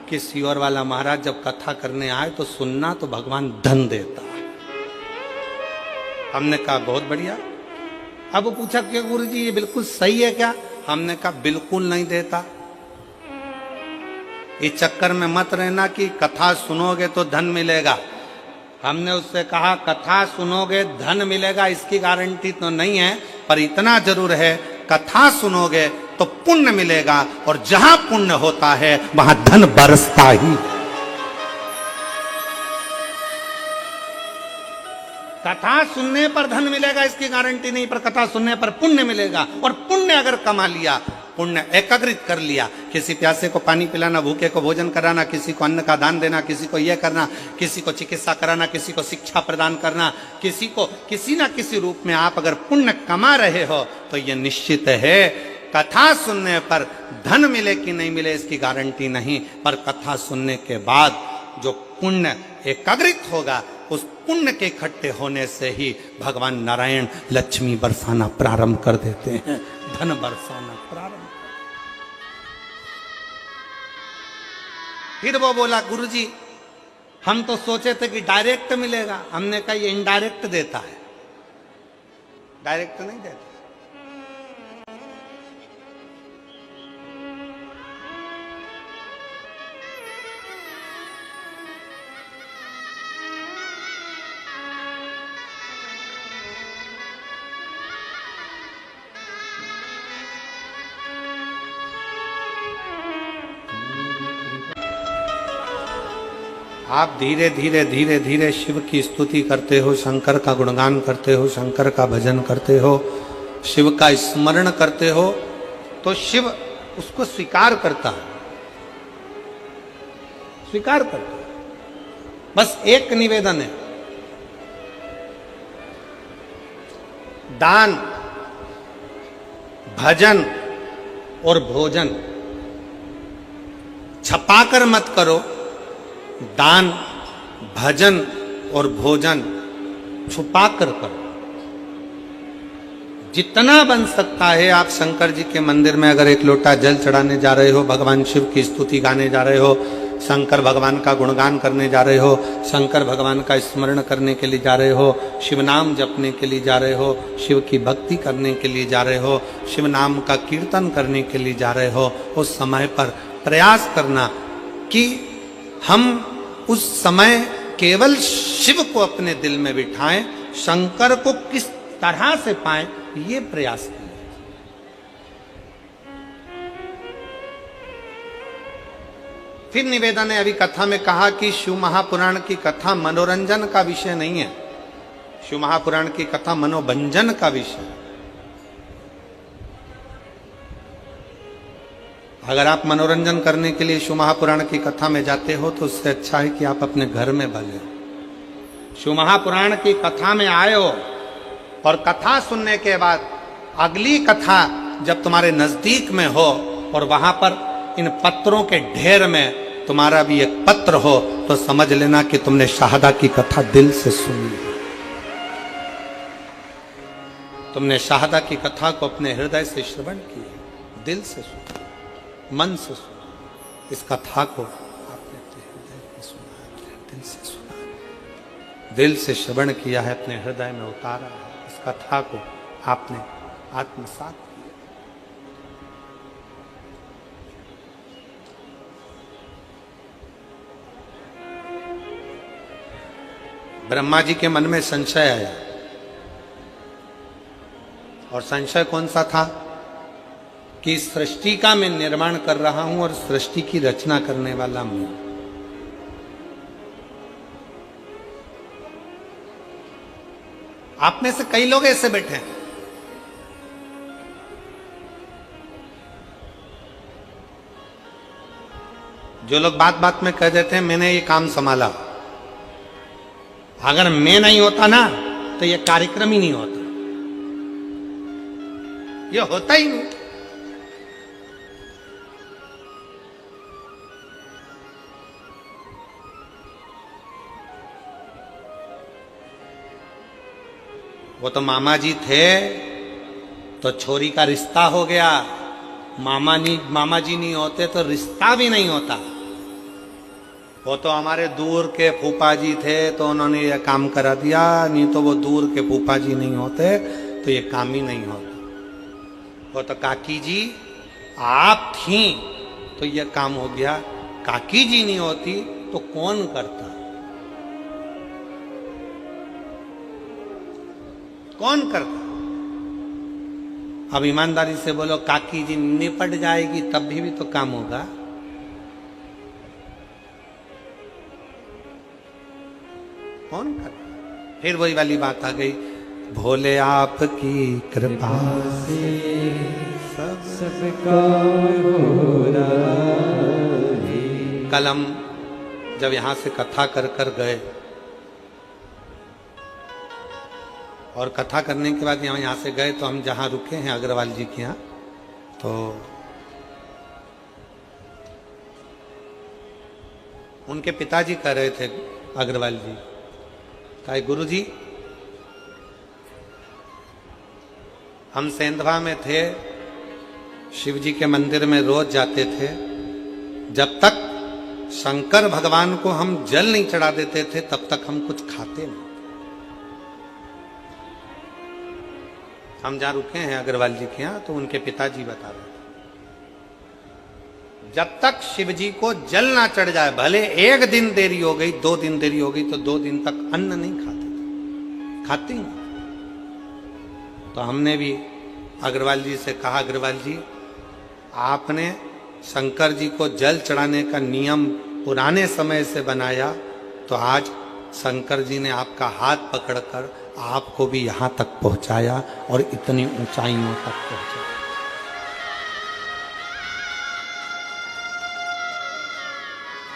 कि सियोर वाला महाराज जब कथा करने आए तो सुनना, तो भगवान धन देता। हमने कहा बहुत बढ़िया। अब वो पूछा कि गुरुजी ये बिल्कुल सही है क्या? हमने कहा बिल्कुल नहीं देता। इस चक्कर में मत रहना कि कथा सुनोगे तो धन मिलेगा। हमने उससे कहा कथा सुनोगे धन मिलेगा इसकी गारंटी तो नहीं है, पर इतना जरूर है कथा सुनोगे तो पुण्य मिलेगा, और जहां पुण्य होता है वहां धन बरसता ही। कथा सुनने पर धन मिलेगा इसकी गारंटी नहीं, पर कथा सुनने पर पुण्य मिलेगा। और पुण्य अगर कमा लिया, पुण्य एकाग्रित कर लिया, किसी प्यासे को पानी पिलाना, भूखे को भोजन कराना, किसी को अन्न का दान देना, किसी को यह करना, किसी को चिकित्सा कराना, किसी को शिक्षा प्रदान करना, किसी को किसी ना किसी रूप में आप अगर पुण्य कमा रहे हो तो यह निश्चित है कथा सुनने पर धन मिले कि नहीं मिले इसकी गारंटी नहीं, पर कथा सुनने के बाद जो पुण्य एकाग्रित होगा उस पुण्य के इकट्ठे होने से ही भगवान नारायण लक्ष्मी बरसाना प्रारंभ कर देते हैं, धन बरसाना प्रारंभ। फिर वो बोला गुरुजी हम तो सोचे थे कि डायरेक्ट मिलेगा। हमने कहा ये इनडायरेक्ट देता है, डायरेक्ट नहीं देता। आप धीरे धीरे धीरे धीरे शिव की स्तुति करते हो, शंकर का गुणगान करते हो, शंकर का भजन करते हो, शिव का स्मरण करते हो, तो शिव उसको स्वीकार करता है, स्वीकार करता है। बस एक निवेदन है, दान, भजन और भोजन छपाकर मत करो। दान, भजन और भोजन छुपाकर करो। जितना बन सकता है आप शंकर जी के मंदिर में अगर एक लोटा जल चढ़ाने जा रहे हो, भगवान शिव की स्तुति गाने जा रहे हो, शंकर भगवान का गुणगान करने जा रहे हो, शंकर भगवान का स्मरण करने के लिए जा रहे हो, शिव नाम जपने के लिए जा रहे हो, शिव की भक्ति करने के लिए जा रहे हो, शिव नाम का कीर्तन करने के लिए जा रहे हो, उस समय पर प्रयास करना कि हम उस समय केवल शिव को अपने दिल में बिठाएं, शंकर को किस तरह से पाएं, ये प्रयास करें। फिर निवेदन है, अभी कथा में कहा कि शिव महापुराण की कथा मनोरंजन का विषय नहीं है, शिव महापुराण की कथा मनोभंजन का विषय है। अगर आप मनोरंजन करने के लिए शिव महापुराण की कथा में जाते हो तो उससे अच्छा है कि आप अपने घर में भले हो। शिव महापुराण की कथा में आए हो और कथा सुनने के बाद अगली कथा जब तुम्हारे नजदीक में हो और वहां पर इन पत्रों के ढेर में तुम्हारा भी एक पत्र हो, तो समझ लेना कि तुमने शाहदा की कथा दिल से सुनी है। तुमने शाहदा की कथा को अपने हृदय से श्रवण किया, दिल से सुना, मन से सुना। इस कथा को आपने अपने हृदय में सुना, अपने दिल से सुना, दिल से श्रवण किया है, अपने हृदय में उतारा है। इस कथा को आपने आत्मसात किया। ब्रह्मा जी के मन में संशय आया, और संशय कौन सा था कि सृष्टि का मैं निर्माण कर रहा हूं और सृष्टि की रचना करने वाला मैं। आप में से कई लोग ऐसे बैठे हैं, जो लोग बात बात में कह देते हैं मैंने ये काम संभाला, अगर मैं नहीं होता ना तो ये कार्यक्रम ही नहीं होता, ये होता ही नहीं। वो तो मामा जी थे तो छोरी का रिश्ता हो गया, मामा जी नहीं होते तो रिश्ता भी नहीं होता। वो तो हमारे दूर के फूफा जी थे तो उन्होंने ये काम करा दिया, नहीं तो वो दूर के फूफा जी नहीं होते तो ये काम ही नहीं होता। वो तो काकी जी आप थी तो ये काम हो गया, काकी जी नहीं होती तो कौन करता, कौन करता। अब ईमानदारी से बोलो, काकी जी निपट जाएगी तब भी तो काम होगा। कौन करता। फिर वही वाली बात आ गई, भोले आपकी कृपा से सबका हो रहा। कल हम जब यहां से कथा कर कर गए और कथा करने के बाद यहाँ से गए तो हम जहाँ रुके हैं अग्रवाल जी के यहाँ, तो उनके पिताजी कह रहे थे अग्रवाल जी, कहा गुरु जी हम सेंधवा में थे, शिव जी के मंदिर में रोज जाते थे, जब तक शंकर भगवान को हम जल नहीं चढ़ा देते थे तब तक हम कुछ खाते नहीं। हम जहाँ रुके हैं अग्रवाल जी के यहाँ तो उनके पिताजी बता रहे थे, जब तक शिव जी को जल ना चढ़ जाए, भले एक दिन देरी हो गई, 2 दिन देरी हो गई, तो 2 दिन तक अन्न नहीं खाते थे, खाते ही नहीं। तो हमने भी अग्रवाल जी से कहा, अग्रवाल जी आपने शंकर जी को जल चढ़ाने का नियम पुराने समय से बनाया तो आज शंकर जी ने आपका हाथ पकड़कर आपको भी यहाँ तक पहुँचाया और इतनी ऊंचाइयों तक पहुँचाया।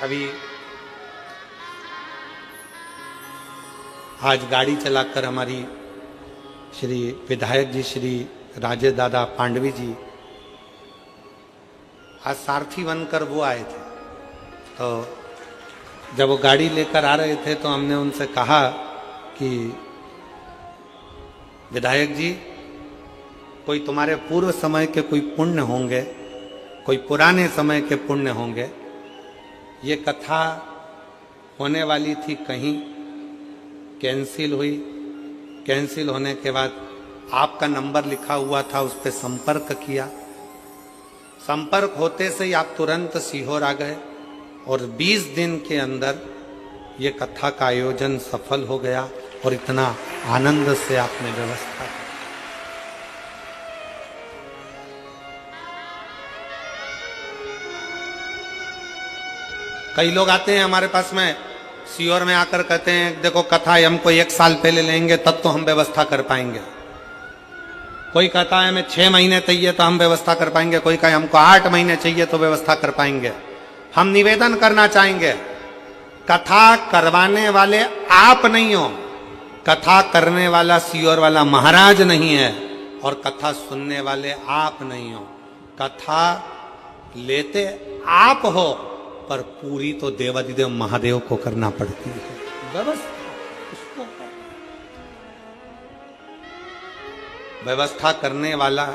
अभी आज गाड़ी चलाकर हमारी श्री विधायक जी श्री राजेश दादा पांडवी जी आज सारथी बनकर वो आए थे। तो जब वो गाड़ी लेकर आ रहे थे तो हमने उनसे कहा कि विधायक जी, कोई तुम्हारे पूर्व समय के कोई पुण्य होंगे, कोई पुराने समय के पुण्य होंगे। ये कथा होने वाली थी, कहीं कैंसिल हुई। कैंसिल होने के बाद आपका नंबर लिखा हुआ था, उस पर संपर्क किया। संपर्क होते से ही आप तुरंत सीहोर आ गए और 20 दिन के अंदर ये कथा का आयोजन सफल हो गया और इतना आनंद से आपने व्यवस्था की। कई लोग आते हैं हमारे पास में सीहोर में आकर कहते हैं देखो कथा हमको 1 साल पहले लेंगे तब तो हम व्यवस्था कर पाएंगे। कोई कहता है हमें 6 महीने चाहिए तो हम व्यवस्था कर पाएंगे। कोई कहे हमको 8 महीने चाहिए तो व्यवस्था कर पाएंगे। हम निवेदन करना चाहेंगे, कथा करवाने वाले आप नहीं हो, कथा करने वाला सीहोर वाला महाराज नहीं है और कथा सुनने वाले आप नहीं हो। कथा लेते आप हो पर पूरी तो देवाधिदेव महादेव को करना पड़ती है व्यवस्था। व्यवस्था करने वाला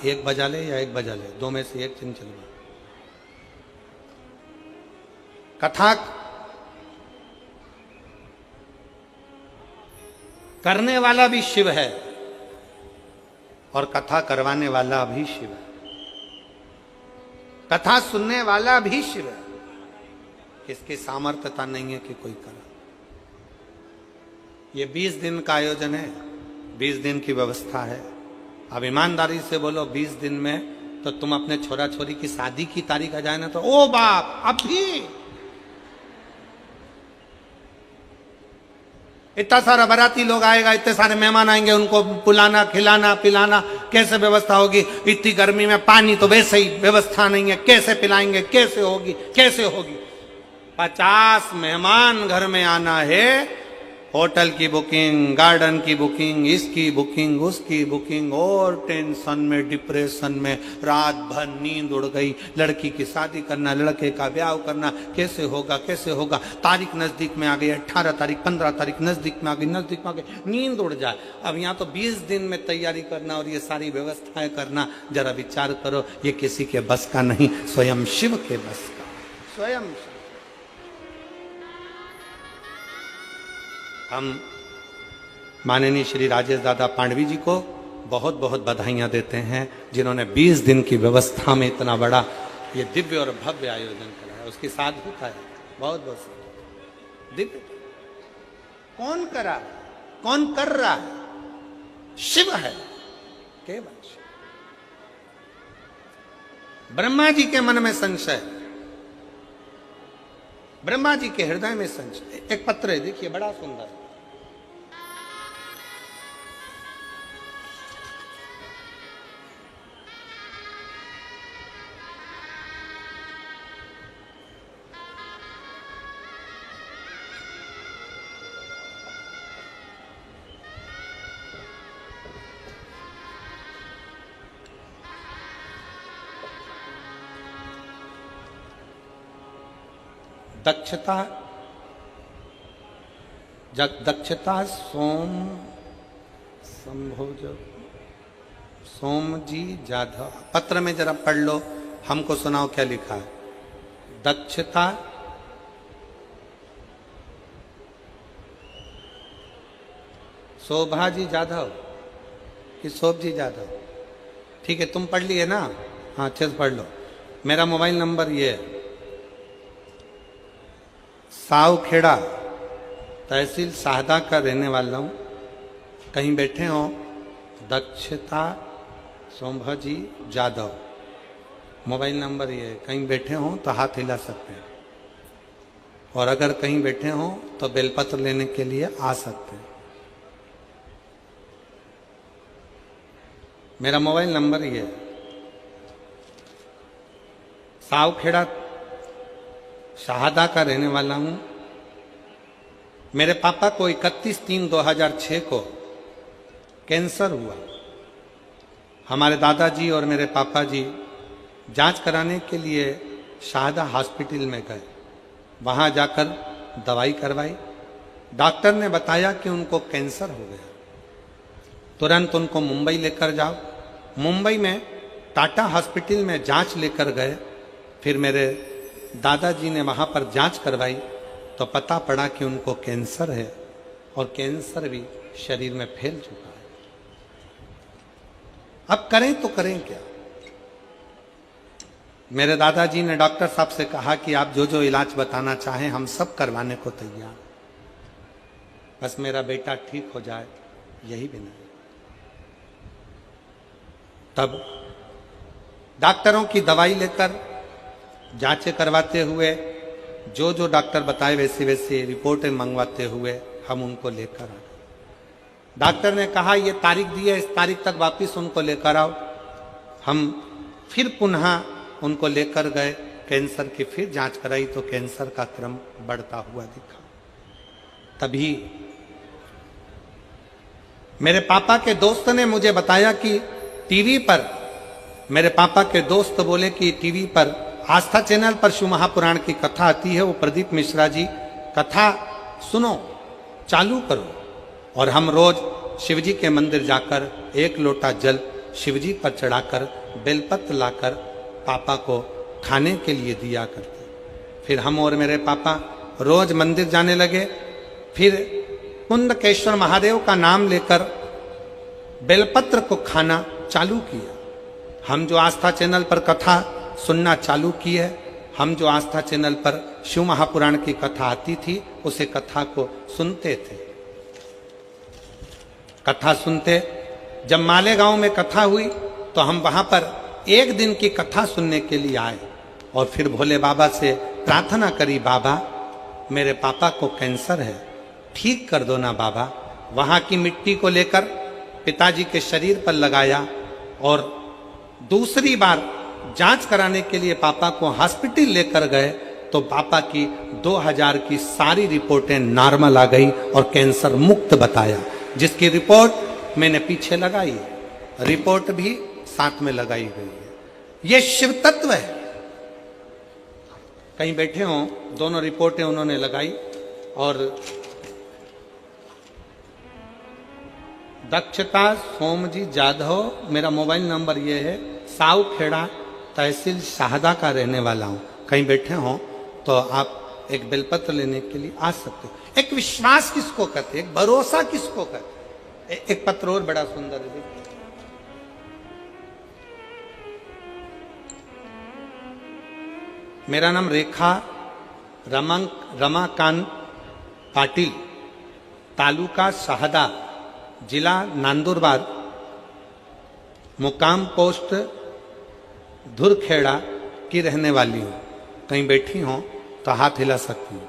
1 बजा ले या 1 बजा ले, 2 में से 1 दिन चलवा। कथा करने वाला भी शिव है और कथा करवाने वाला भी शिव है। कथा सुनने वाला भी शिव है। इसकी सामर्थ्यता नहीं है कि कोई करे। ये 20 दिन का आयोजन है, 20 दिन की व्यवस्था है। अब ईमानदारी से बोलो 20 दिन में तो तुम अपने छोरा छोरी की शादी की तारीख आ जाए ना तो ओ बाप, अभी इतना सारा बाराती लोग आएगा, इतने सारे मेहमान आएंगे, उनको बुलाना खिलाना पिलाना कैसे व्यवस्था होगी। इतनी गर्मी में पानी तो वैसे ही व्यवस्था नहीं है, कैसे पिलाएंगे, कैसे होगी, कैसे होगी। 50 मेहमान घर में आना है, होटल की बुकिंग, गार्डन की बुकिंग, इसकी बुकिंग, उसकी बुकिंग, और टेंशन में डिप्रेशन में रात भर नींद उड़ गई। लड़की की शादी करना, लड़के का ब्याह करना, कैसे होगा कैसे होगा। तारीख नजदीक में आ गई, 18 तारीख 15 तारीख नजदीक में आ गई, नजदीक में आ गई, नींद उड़ जाए। अब यहाँ तो 20 दिन में तैयारी करना और ये सारी व्यवस्थाएं करना, जरा विचार करो, ये किसी के बस का नहीं, स्वयं शिव के बस का, स्वयं। हम माननीय श्री राजेश दादा पांडवी जी को बहुत बहुत बधाइयाँ देते हैं, जिन्होंने 20 दिन की व्यवस्था में इतना बड़ा ये दिव्य और भव्य आयोजन करा है। उसकी साधुता है, बहुत बहुत दिव्य। कौन करा, कौन कर रहा है? शिव है, केवल शिव। ब्रह्मा जी के मन में संशय, ब्रह्मा जी के हृदय में संशय। एक पत्र है, देखिए, बड़ा सुंदर। दक्षता, दक्षता सोम संभोज सोम जी जाधव। पत्र में जरा पढ़ लो, हमको सुनाओ क्या लिखा है। दक्षता शोभा जी जाधव कि शोभ जी जाधव? ठीक है, तुम पढ़ लिए ना? हाँ, अच्छे से पढ़ लो। मेरा मोबाइल नंबर ये है, सावखेड़ा तहसील शाहदा का रहने वाला हूँ। कहीं बैठे हो, दक्षता सोमभाजी जाधव, मोबाइल नंबर ये है। कहीं बैठे हो तो हाथ हिला सकते हैं। और अगर कहीं बैठे हों तो बेलपत्र लेने के लिए आ सकते हैं। मेरा मोबाइल नंबर ये है, सावखेड़ा शाहदा का रहने वाला हूं। मेरे पापा को 31/3/2006 को कैंसर हुआ। हमारे दादाजी और मेरे पापा जी जांच कराने के लिए शाहदा हॉस्पिटल में गए। वहां जाकर दवाई करवाई। डॉक्टर ने बताया कि उनको कैंसर हो गया। तुरंत उनको मुंबई लेकर जाओ। मुंबई में टाटा हॉस्पिटल में जांच लेकर गए। फिर मेरे दादाजी ने वहां पर जांच करवाई तो पता पड़ा कि उनको कैंसर है और कैंसर भी शरीर में फैल चुका है। अब करें तो करें क्या? मेरे दादाजी ने डॉक्टर साहब से कहा कि आप जो जो इलाज बताना चाहें हम सब करवाने को तैयार, बस मेरा बेटा ठीक हो जाए, यही बिना। तब डॉक्टरों की दवाई लेकर जांचें करवाते हुए जो जो डॉक्टर बताए वैसे वैसे रिपोर्टें मंगवाते हुए हम उनको लेकर आ गए। डॉक्टर ने कहा ये तारीख दी है, इस तारीख तक वापस उनको लेकर आओ। हम फिर पुनः उनको लेकर गए। कैंसर की फिर जांच कराई तो कैंसर का क्रम बढ़ता हुआ दिखा। तभी मेरे पापा के दोस्त ने मुझे बताया कि टीवी पर, मेरे पापा के दोस्त बोले कि टीवी पर आस्था चैनल पर शिव महापुराण की कथा आती है, वो प्रदीप मिश्रा जी कथा सुनो, चालू करो। और हम रोज शिवजी के मंदिर जाकर एक लोटा जल शिवजी पर चढ़ाकर बेलपत्र लाकर पापा को खाने के लिए दिया करते। फिर हम और मेरे पापा रोज मंदिर जाने लगे। फिर कुंदकेश्वर महादेव का नाम लेकर बेलपत्र को खाना चालू किया। हम जो आस्था चैनल पर कथा सुनना चालू की है, हम जो आस्था चैनल पर शिव महापुराण की कथा आती थी उसे कथा को सुनते थे। कथा सुनते, जब मालेगांव में कथा हुई तो हम वहां पर एक दिन की कथा सुनने के लिए आए और फिर भोले बाबा से प्रार्थना करी, बाबा मेरे पापा को कैंसर है, ठीक कर दो ना बाबा। वहां की मिट्टी को लेकर पिताजी के शरीर पर लगाया और दूसरी बार जांच कराने के लिए पापा को हॉस्पिटल लेकर गए तो पापा की 2000 की सारी रिपोर्टें नॉर्मल आ गई और कैंसर मुक्त बताया, जिसकी रिपोर्ट मैंने पीछे लगाई है, रिपोर्ट भी साथ में लगाई गई है। यह शिव तत्व है। कहीं बैठे हों, दोनों रिपोर्टें उन्होंने लगाई। और दक्षता सोमजी जाधव, मेरा मोबाइल नंबर ये है, सावखेड़ा तहसील शाहदा का रहने वाला हूं। कहीं बैठे हों तो आप एक बेलपत्र लेने के लिए आ सकते हो। एक विश्वास किसको कहते, एक भरोसा किसको कहते। एक पत्र और बड़ा सुंदर है, मेरा नाम रेखा रमाकांत पाटिल, तालुका शाहदा, जिला नंदुरबार, मुकाम पोस्ट धुरखेड़ा की रहने वाली हूँ। कहीं बैठी हों तो हाथ हिला सकती हूँ।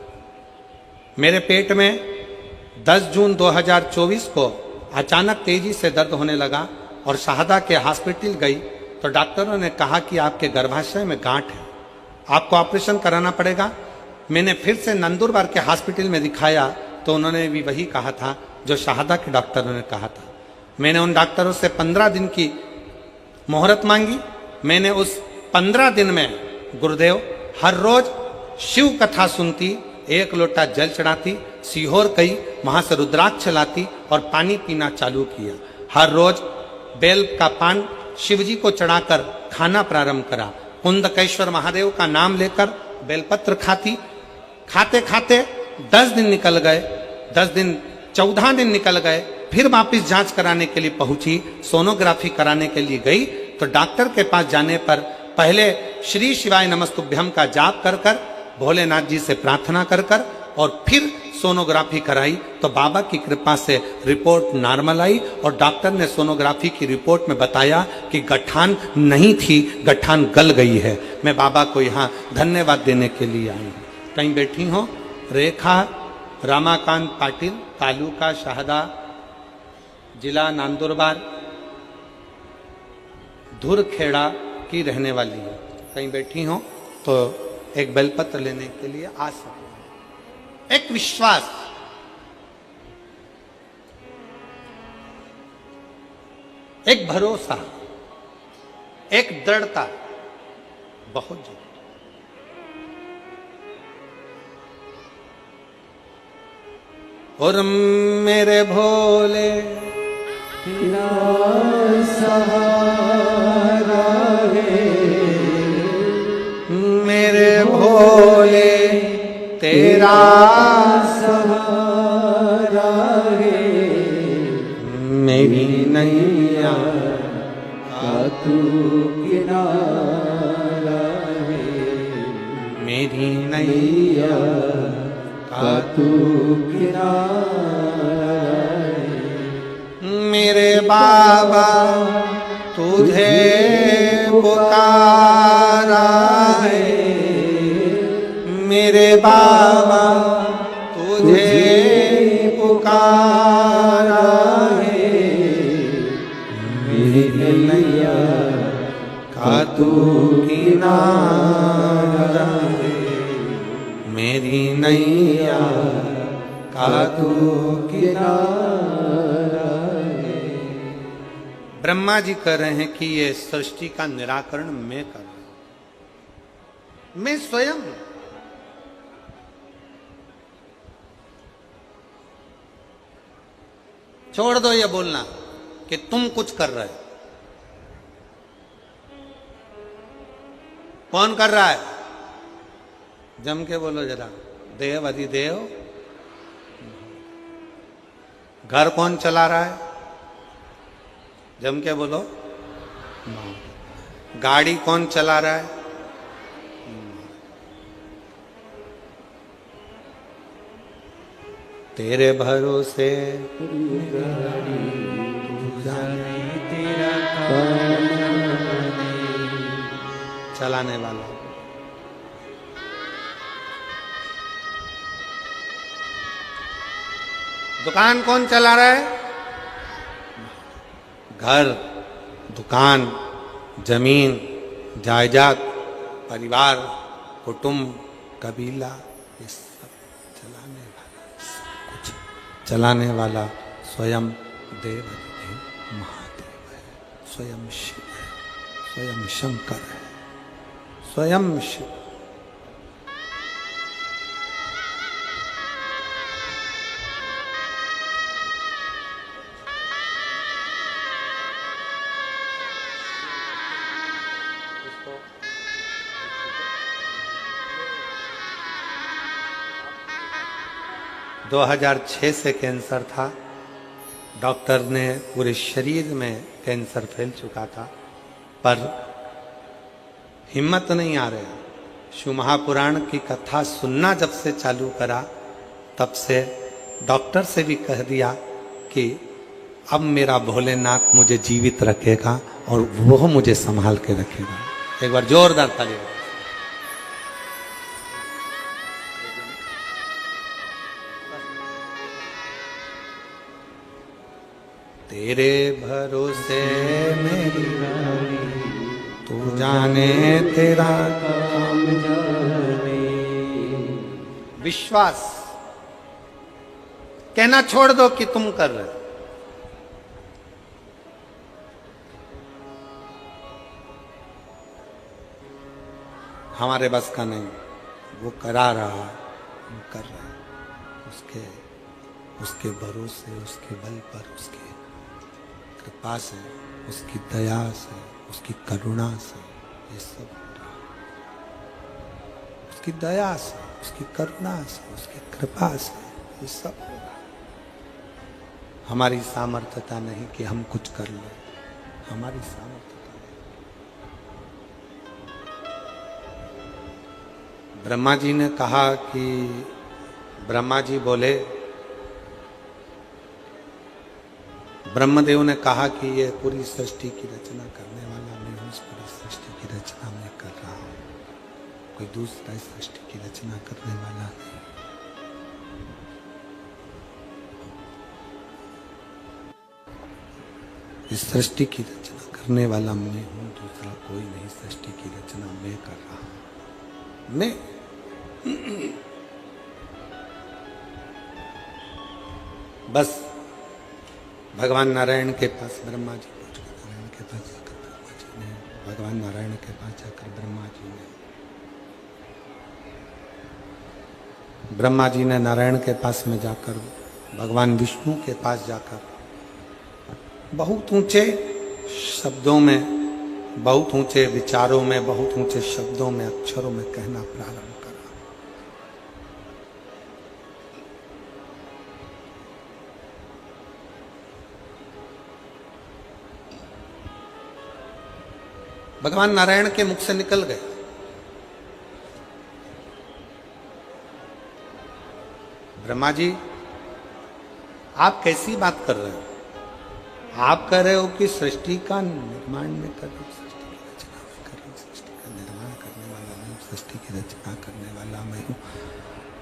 मेरे पेट में 10 जून 2024 को अचानक तेजी से दर्द होने लगा और शाहदा के हॉस्पिटल गई तो डॉक्टरों ने कहा कि आपके गर्भाशय में गांठ है, आपको ऑपरेशन कराना पड़ेगा। मैंने फिर से नंदुरबार के हॉस्पिटल में दिखाया तो उन्होंने भी वही कहा था जो शाहदा के डॉक्टरों ने कहा था। मैंने उन डॉक्टरों से 15 दिन की मोहरत मांगी। मैंने उस 15 दिन में गुरुदेव हर रोज शिव कथा सुनती, एक लोटा जल चढ़ाती, सीहोर गई, वहां से रुद्राक्ष लाती और पानी पीना चालू किया। हर रोज बेल का पान शिवजी को चढ़ाकर खाना प्रारंभ करा। कुंदकेश्वर महादेव का नाम लेकर बेलपत्र खाती। खाते खाते 10 दिन निकल गए, 10 दिन 14 दिन निकल गए। फिर वापिस जांच कराने के लिए पहुंची, सोनोग्राफी कराने के लिए गई तो डॉक्टर के पास जाने पर पहले श्री शिवाय नमस्तुभ्यम का जाप कर कर, भोलेनाथ जी से प्रार्थना कर कर और फिर सोनोग्राफी कराई तो बाबा की कृपा से रिपोर्ट नॉर्मल आई और डॉक्टर ने सोनोग्राफी की रिपोर्ट में बताया कि गठान नहीं थी, गठान गल गई है। मैं बाबा को यहाँ धन्यवाद देने के लिए आई हूँ। कहीं बैठी हो रेखा रामाकांत पाटिल, तालुका शहादा, जिला नंदुरबार, धुरखेड़ा की रहने वाली है। कहीं बैठी हो तो एक बेलपत्र लेने के लिए आ सकते। एक विश्वास, एक भरोसा, एक दृढ़ता बहुत जरूरी। और मेरे भोले तेरा सहारा है, मेरे भोले तेरा सहारा है, मेरी नैया का तू किनारा है, मेरी नैया का तू किनारा है। मेरे बाबा तुझे पुकारा है, मेरे बाबा तुझे पुकारा है, मेरी नैया का तू किनारा है, मेरी नैया का तू किनारा है। ब्रह्मा जी कह रहे हैं कि ये सृष्टि का निराकरण मैं कर रहा हूं, मैं स्वयं। छोड़ दो ये बोलना कि तुम कुछ कर रहे हो। कौन कर रहा है? जम के बोलो जरा। देव अधिदेव। घर कौन चला रहा है? जम के बोलो। गाड़ी कौन चला रहा है? तेरे भरोसे तेरा काम चलाने वाला। दुकान कौन चला रहा है? घर, दुकान, जमीन, जायदाद, परिवार, कुटुंब, कबीला, ये सब चलाने वाला, सब कुछ चलाने वाला स्वयं देव अधिदेव महादेव है, स्वयं शिव है, स्वयं शंकर है, स्वयं शिव। तो 2006 से कैंसर था। डॉक्टर ने पूरे शरीर में कैंसर फैल चुका था, पर हिम्मत नहीं आ रही। शिव महापुराण की कथा सुनना जब से चालू करा, तब से डॉक्टर से भी कह दिया कि अब मेरा भोलेनाथ मुझे जीवित रखेगा और वो मुझे संभाल के रखेगा। एक बार जोरदार ताली। तेरे भरोसे मेरी रानी, तू जाने तेरा काम जाने। विश्वास। कहना छोड़ दो कि तुम कर रहे हो। हमारे बस का नहीं, वो करा रहा है, वो कर रहा है। उसके भरोसे, उसके बल पर, उसके कृपा से, उसकी दया से, उसकी करुणा से ये सब हो रहा है। उसकी दया से, उसकी करुणा से, उसकी कृपा से ये सब हो रहा है। हमारी सामर्थ्यता नहीं कि हम कुछ कर लें, हमारी सामर्थ्यता नहीं। ब्रह्मा जी ने कहा कि ब्रह्मा जी बोले, ब्रह्मदेव ने कहा कि ये पूरी सृष्टि की रचना करने वाला मैं हूँ, इस पूरी सृष्टि की रचना मैं कर रहा हूँ, कोई दूसरा इस सृष्टि की रचना करने वाला नहीं। इस सृष्टि की रचना करने वाला मैं हूं, दूसरा कोई नहीं। सृष्टि की रचना मैं कर रहा हूं। मैं बस भगवान नारायण के पास ब्रह्मा जी पहुंच गए। नारायण के पास जाकर ब्रह्मा जी ने, भगवान नारायण के पास जाकर ब्रह्मा जी ने नारायण के पास में जाकर, भगवान विष्णु के पास जाकर बहुत ऊंचे शब्दों में, बहुत ऊंचे विचारों में, बहुत ऊंचे शब्दों में, अक्षरों में कहना प्रारंभ करा। भगवान नारायण के मुख से निकल गए, ब्रह्मा जी आप कैसी बात कर रहे हो? आप कह रहे हो कि सृष्टि का निर्माण में कर रहे हो, सृष्टि की रचना में कर रहे हो। सृष्टि का निर्माण करने वाला मैं हूँ, सृष्टि की रचना करने वाला मैं हूँ,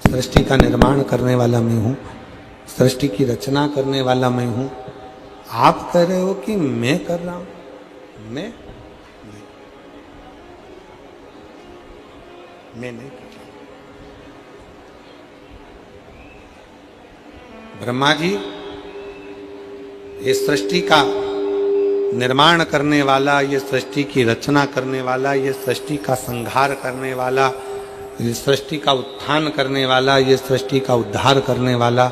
सृष्टि का निर्माण करने वाला मैं हूँ, सृष्टि की रचना करने वाला मैं हूँ। आप कह रहे हो कि मैं कर रहा हूं? मैं नहीं कर रहा। ब्रह्मा जी, ये सृष्टि का निर्माण करने वाला, ये सृष्टि की रचना करने वाला, ये सृष्टि का संहार करने वाला, ये सृष्टि का उत्थान करने वाला, ये सृष्टि का उद्धार करने वाला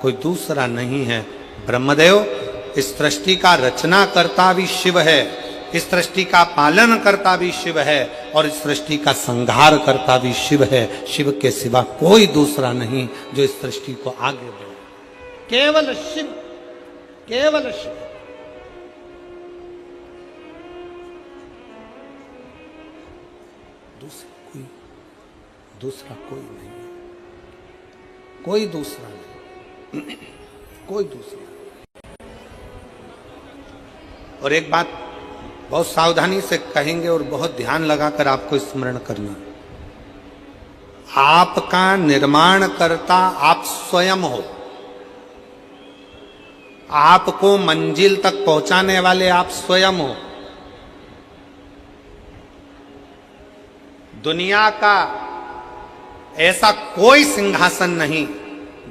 कोई दूसरा नहीं है। ब्रह्मदेव, इस सृष्टि का रचना करता भी शिव है, इस सृष्टि का पालन करता भी शिव है, और इस सृष्टि का संहार करता भी शिव है। शिव के सिवा कोई दूसरा नहीं जो इस सृष्टि को आगे बढ़े। केवल शिव, केवल शिव। दूसरा कोई नहीं है, कोई दूसरा नहीं, कोई दूसरा नहीं। और एक बात बहुत सावधानी से कहेंगे और बहुत ध्यान लगाकर आपको स्मरण करना, आपका निर्माण करता आप स्वयं हो, आपको मंजिल तक पहुंचाने वाले आप स्वयं हो। दुनिया का ऐसा कोई सिंहासन नहीं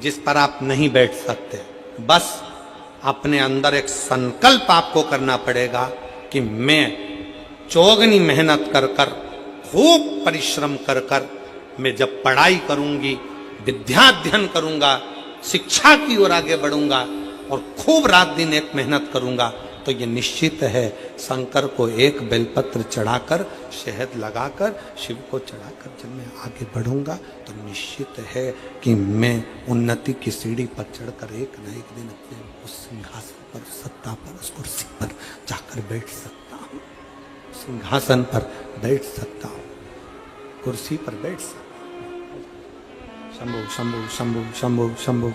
जिस पर आप नहीं बैठ सकते। बस अपने अंदर एक संकल्प आपको करना पड़ेगा कि मैं चौगनी मेहनत कर कर, खूब परिश्रम कर कर, मैं जब पढ़ाई करूंगी, विद्याध्ययन करूंगा, शिक्षा की ओर आगे बढ़ूंगा और खूब रात दिन एक मेहनत करूंगा, तो ये निश्चित है शंकर को एक बेलपत्र चढ़ाकर, शहद लगाकर, शिव को चढ़ाकर जब मैं आगे बढ़ूंगा तो निश्चित है कि मैं उन्नति की सीढ़ी पर चढ़कर एक न एक दिन अपने उस सिंहासन पर, सत्ता पर, उस कुर्सी पर जाकर बैठ सकता हूँ। सिंहासन पर बैठ सकता हूँ, कुर्सी पर बैठ सकता हूँ। शंभु शंभु शंभु शंभु शंभु।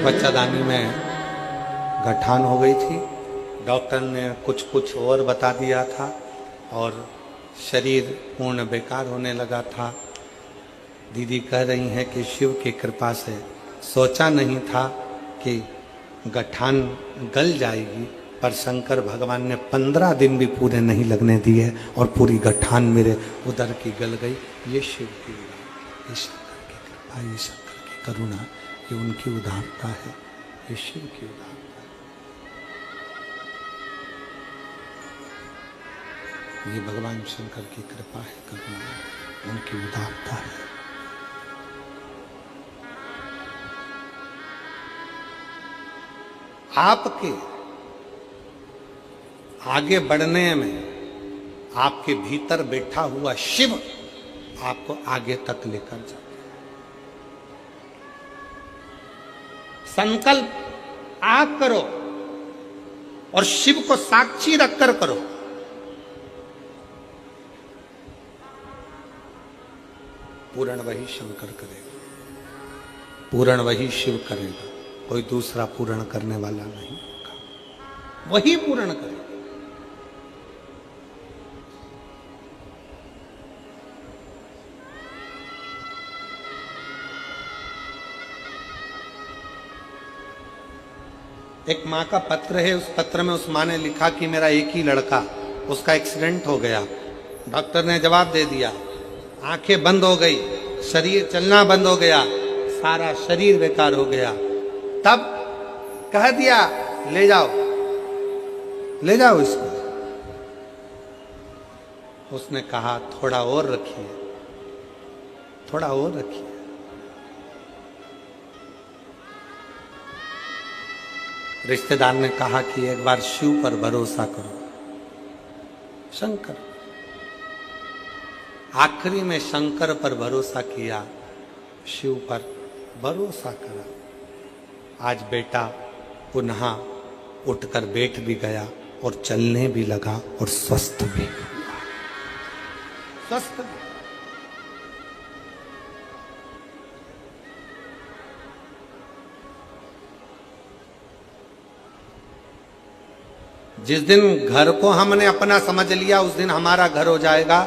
बच्चादानी में गठान हो गई थी, डॉक्टर ने कुछ कुछ और बता दिया था और शरीर पूर्ण बेकार होने लगा था। दीदी कह रही हैं कि शिव की कृपा से सोचा नहीं था कि गठान गल जाएगी, पर शंकर भगवान ने 15 दिन भी पूरे नहीं लगने दिए और पूरी गठान मेरे उदर की गल गई। ये शिव की, ये शंकर की कृपा, ये शंकर की करुणा, ये उनकी उदारता है, ये शिव की उदारता है। ये भगवान शंकर की कृपा है, करुणा है, उनकी उदारता है। आपके आगे बढ़ने में, आपके भीतर बैठा हुआ शिव आपको आगे तक लेकर जाता है। संकल्प आप करो और शिव को साक्षी रखकर करो। पूर्ण वही शंकर करेगा, पूर्ण वही शिव करेगा, कोई दूसरा पूर्ण करने वाला नहीं होगा, वही पूर्ण करेगा। एक माँ का पत्र है, उस पत्र में उस माँ ने लिखा कि मेरा एक ही लड़का, उसका एक्सीडेंट हो गया। डॉक्टर ने जवाब दे दिया, आंखें बंद हो गई, शरीर चलना बंद हो गया, सारा शरीर बेकार हो गया। तब कह दिया ले जाओ, ले जाओ इसको। उसने कहा थोड़ा और रखिए, थोड़ा और रखिए। रिश्तेदार ने कहा कि एक बार शिव पर भरोसा करो, शंकर। आखिरी में शंकर पर भरोसा किया, शिव पर भरोसा करा। आज बेटा पुनः उठकर बैठ भी गया और चलने भी लगा और स्वस्थ भी हुआ, स्वस्थ भी। जिस दिन घर को हमने अपना समझ लिया उस दिन हमारा घर हो जाएगा।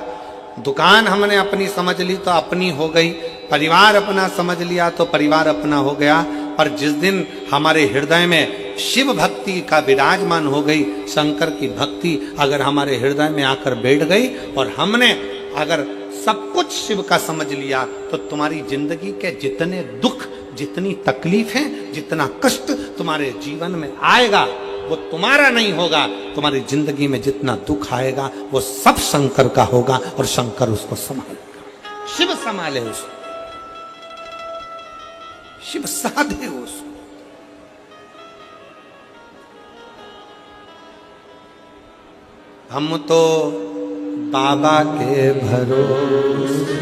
दुकान हमने अपनी समझ ली तो अपनी हो गई, परिवार अपना समझ लिया तो परिवार अपना हो गया। पर जिस दिन हमारे हृदय में शिव भक्ति का विराजमान हो गई, शंकर की भक्ति अगर हमारे हृदय में आकर बैठ गई और हमने अगर सब कुछ शिव का समझ लिया, तो तुम्हारी जिंदगी के जितने दुख, जितनी तकलीफें, जितना कष्ट तुम्हारे जीवन में आएगा वो तुम्हारा नहीं होगा। तुम्हारी जिंदगी में जितना दुख आएगा वो सब शंकर का होगा और शंकर उसको संभालेगा। शिव संभाले उसको, शिव साधे उसको। हम तो बाबा के भरोसे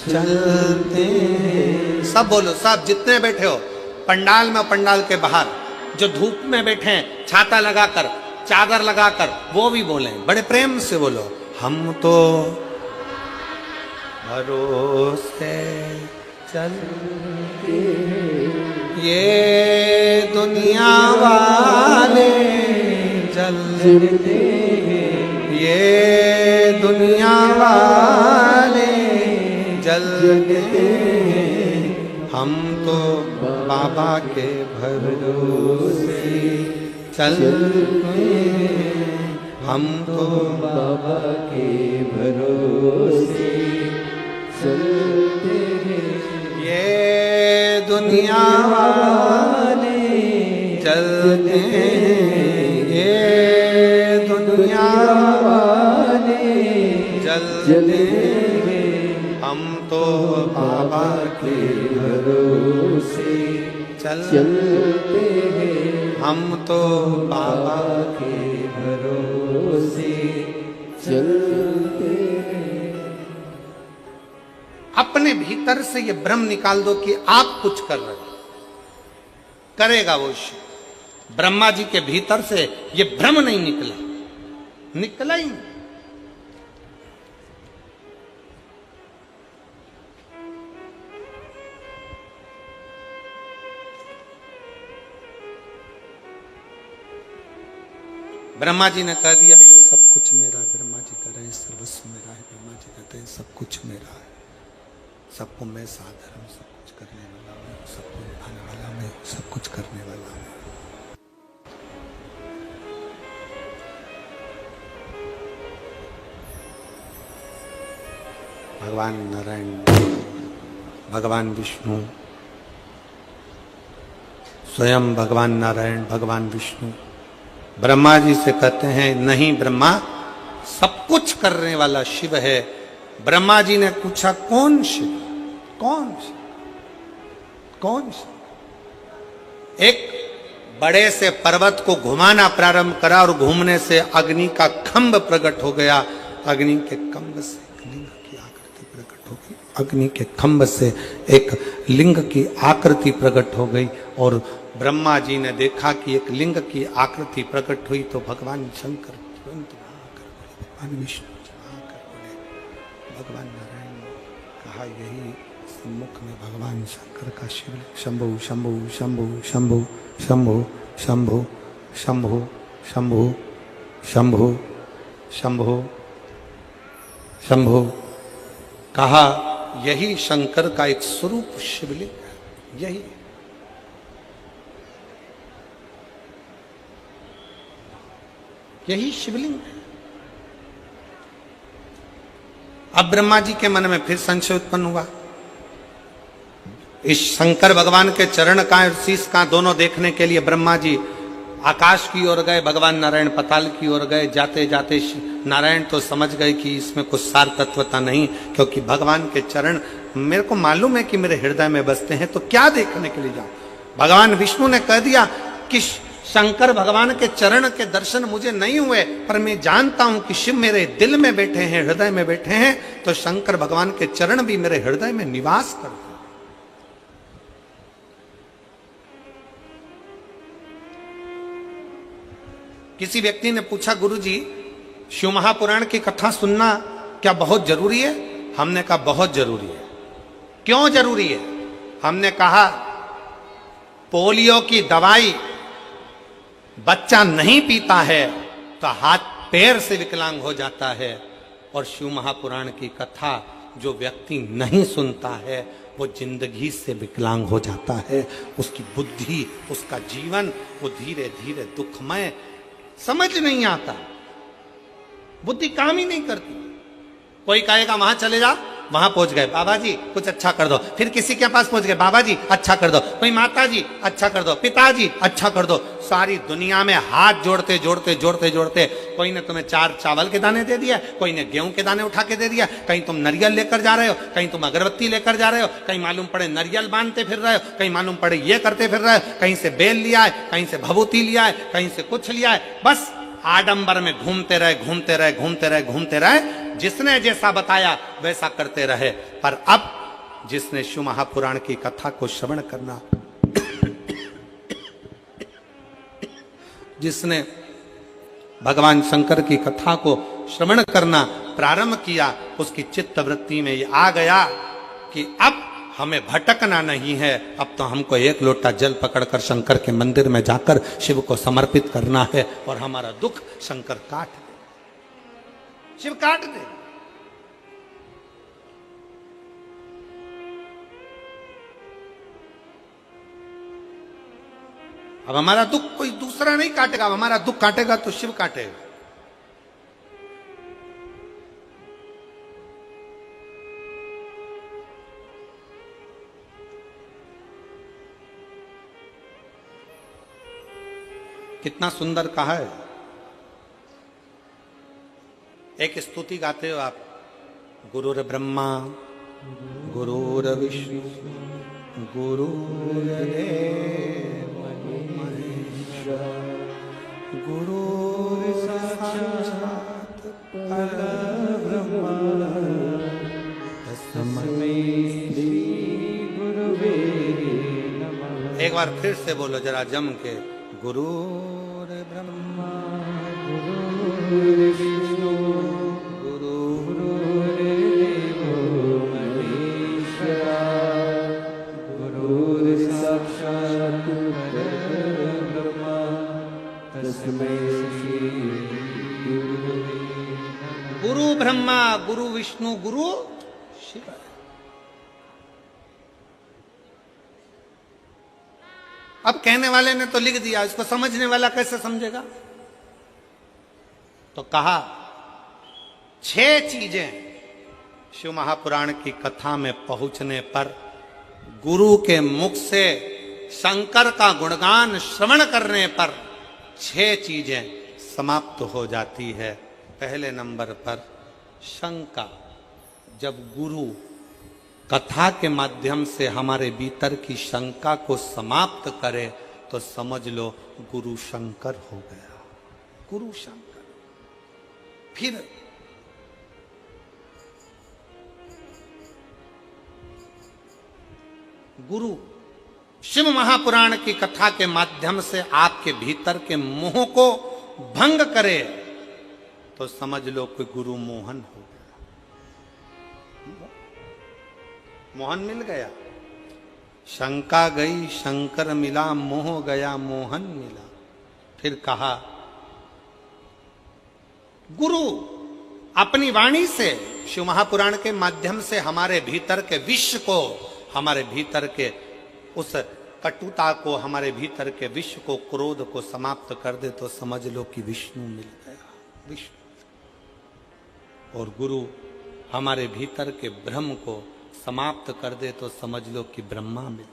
चलते हैं। सब बोलो, सब जितने बैठे हो पंडाल में, पंडाल के बाहर जो धूप में बैठे हैं, छाता लगाकर, चादर लगाकर, वो भी बोले, बड़े प्रेम से बोलो, हम तो भरोसे चलते ये दुनिया वाले चलते, ये दुनिया वाले जलते, हम तो बाबा के भरोसे चलते, हम तो बाबा के भरोसे चलते हैं। ये दुनिया वाले चलते, ये दुनिया वाले चलते, हम तो बाबा के भरोसे चलते हैं, हम तो बाबा के भरोसे चलते हैं। अपने भीतर से ये भ्रम निकाल दो कि आप कुछ कर रहे हो, करेगा वो शिव। ब्रह्मा जी के भीतर से ये भ्रम नहीं निकला, निकला ही नहीं। ब्रह्मा जी ने कह दिया ये सब कुछ मेरा है। ब्रह्मा जी कह रहे हैं सर्वस्व मेरा है। ब्रह्मा जी कहते हैं सब कुछ मेरा है, सबको मैं साधर हूँ, सब कुछ करने वाला हूँ, सबको निभाने वाला मैं, सब कुछ करने वाला हूँ। भगवान नारायण, भगवान विष्णु, स्वयं भगवान नारायण, भगवान विष्णु ब्रह्मा जी से कहते हैं नहीं ब्रह्मा, सब कुछ करने वाला शिव है। ब्रह्मा जी ने पूछा कौन शिव, कौन शिव, कौन शिव? एक बड़े से पर्वत को घुमाना प्रारंभ करा और घूमने से अग्नि का खंभ प्रकट हो गया। अग्नि के खंभ से एक लिंग की आकृति प्रकट हो गई। अग्नि के खंभ से एक लिंग की आकृति प्रकट हो गई और ब्रह्मा जी ने देखा कि एक लिंग की आकृति प्रकट हुई तो भगवान शंकर तुरंत वहां आकर बोले, भगवान विष्णु वहां आकर बोले, भगवान नारायण ने कहा यही सम्मुख में भगवान शंकर का शिवलिंग। शंभु शंभु शंभु शंभु शंभु शंभु शंभु शंभु शंभु शंभु शंभु कहा यही शंकर का एक स्वरूप शिवलिंग है। यही यही शिवलिंग है। अब ब्रह्मा जी के मन में फिर संशय उत्पन्न हुआ। इस शंकर भगवान के चरण का और शीश का दोनों देखने के लिए ब्रह्मा जी आकाश की ओर गए, भगवान नारायण पाताल की ओर गए। जाते जाते नारायण तो समझ गए कि इसमें कुछ सार तत्वता नहीं, क्योंकि भगवान के चरण मेरे को मालूम है कि मेरे हृदय में बसते हैं, तो क्या देखने के लिए जाऊं। भगवान विष्णु ने कह दिया कि शंकर भगवान के चरण के दर्शन मुझे नहीं हुए, पर मैं जानता हूं कि शिव मेरे दिल में बैठे हैं, हृदय में बैठे हैं, तो शंकर भगवान के चरण भी मेरे हृदय में निवास करते हैं। किसी व्यक्ति ने पूछा, गुरुजी शिव महापुराण की कथा सुनना क्या बहुत जरूरी है? हमने कहा बहुत जरूरी है। क्यों जरूरी है? हमने कहा पोलियो की दवाई बच्चा नहीं पीता है तो हाथ पैर से विकलांग हो जाता है, और शिव महापुराण की कथा जो व्यक्ति नहीं सुनता है वो जिंदगी से विकलांग हो जाता है। उसकी बुद्धि, उसका जीवन वो धीरे धीरे दुखमय, समझ नहीं आता, बुद्धि काम ही नहीं करती। कोई कहेगा वहां चले जा, वहां पहुंच गए, बाबा जी कुछ अच्छा कर दो। फिर किसी के पास पहुंच गए, बाबा जी अच्छा कर दो। कोई माता जी अच्छा कर दो, पिताजी अच्छा कर दो। सारी दुनिया में हाथ जोड़ते जोड़ते जोड़ते जोड़ते कोई ने तुम्हें 4 चावल के दाने दे दिया, कोई ने गेहूं के दाने उठा के दे दिया, कहीं तुम नारियल लेकर जा रहे हो, कहीं तुम अगरबत्ती लेकर जा रहे हो, कहीं मालूम पड़े नारियल बांधते फिर रहे हो, कहीं मालूम पड़े ये करते फिर रहे हो, कहीं से बेल लिया है, कहीं से भभूति लिया है, कहीं से कुछ लिया है। बस आडंबर में घूमते रहे घूमते रहे घूमते रहे घूमते रहे, जिसने जैसा बताया वैसा करते रहे। पर अब जिसने शिव महापुराण की कथा को श्रवण करना, जिसने भगवान शंकर की कथा को श्रवण करना प्रारंभ किया, उसकी चित्त वृत्ति में ये आ गया कि अब हमें भटकना नहीं है, अब तो हमको एक लोटा जल पकड़कर शंकर के मंदिर में जाकर शिव को समर्पित करना है, और हमारा दुख शंकर काट दे, शिव काट दे। अब हमारा दुख कोई दूसरा नहीं काटेगा, अब हमारा दुख काटेगा तो शिव काटेगा। कितना सुंदर कहा है। एक स्तुति गाते हो आप, गुरुर ब्रह्मा गुरुर विष्णु गुरुर्देव महेश्वरा गुरुर् साक्षात् परब्रह्म तस्मै श्री गुरुवे नमः। एक बार फिर से बोलो जरा जम के, गुरुर् ब्रह्मा गुरुर्विष्णु गुरुर्देव महेश्वरा गुरुर् साक्षात् परब्रह्म तस्मै श्री गुरुवे नमः। गुरु ब्रह्मा गुरु विष्णु गुरु शिव। अब कहने वाले ने तो लिख दिया, इसको समझने वाला कैसे समझेगा? तो कहा 6 चीजें शिव महापुराण की कथा में पहुंचने पर, गुरु के मुख से शंकर का गुणगान श्रवण करने पर 6 चीजें समाप्त हो जाती है। पहले नंबर पर शंका। जब गुरु कथा के माध्यम से हमारे भीतर की शंका को समाप्त करे तो समझ लो गुरु शंकर हो गया, गुरु शंकर। फिर गुरु शिव महापुराण की कथा के माध्यम से आपके भीतर के मोह को भंग करे तो समझ लो कि गुरु मोहन हो गया, मोहन मिल गया। शंका गई शंकर मिला, मोह गया मोहन मिला। फिर कहा गुरु अपनी वाणी से शिव महापुराण के माध्यम से हमारे भीतर के विश्व को, हमारे भीतर के उस कटुता को, हमारे भीतर के विश्व को, क्रोध को समाप्त कर दे तो समझ लो कि विष्णु मिल गया, विष्णु। और गुरु हमारे भीतर के भ्रम को समाप्त कर दे तो समझ लो कि ब्रह्मा मिल,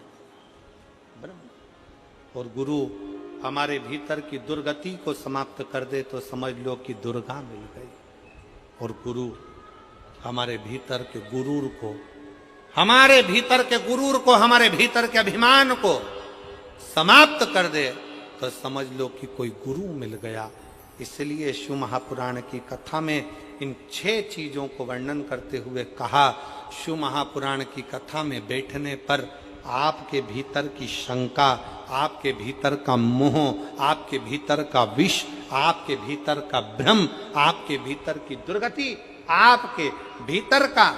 ब्रह्म। और गुरु हमारे भीतर की दुर्गति को समाप्त कर दे तो समझ लो कि दुर्गा मिल गई। और गुरु हमारे भीतर के गुरूर को, हमारे भीतर के गुरूर को, हमारे भीतर के अभिमान को समाप्त कर दे तो समझ लो कि कोई गुरु मिल गया। इसलिए शिव महापुराण की कथा में इन 6 चीजों को वर्णन करते हुए कहा, शिव महापुराण की कथा में बैठने पर आपके भीतर की शंका, आपके भीतर का मोह, आपके भीतर का विष, आपके भीतर का भ्रम, आपके भीतर की दुर्गति, आपके भीतर का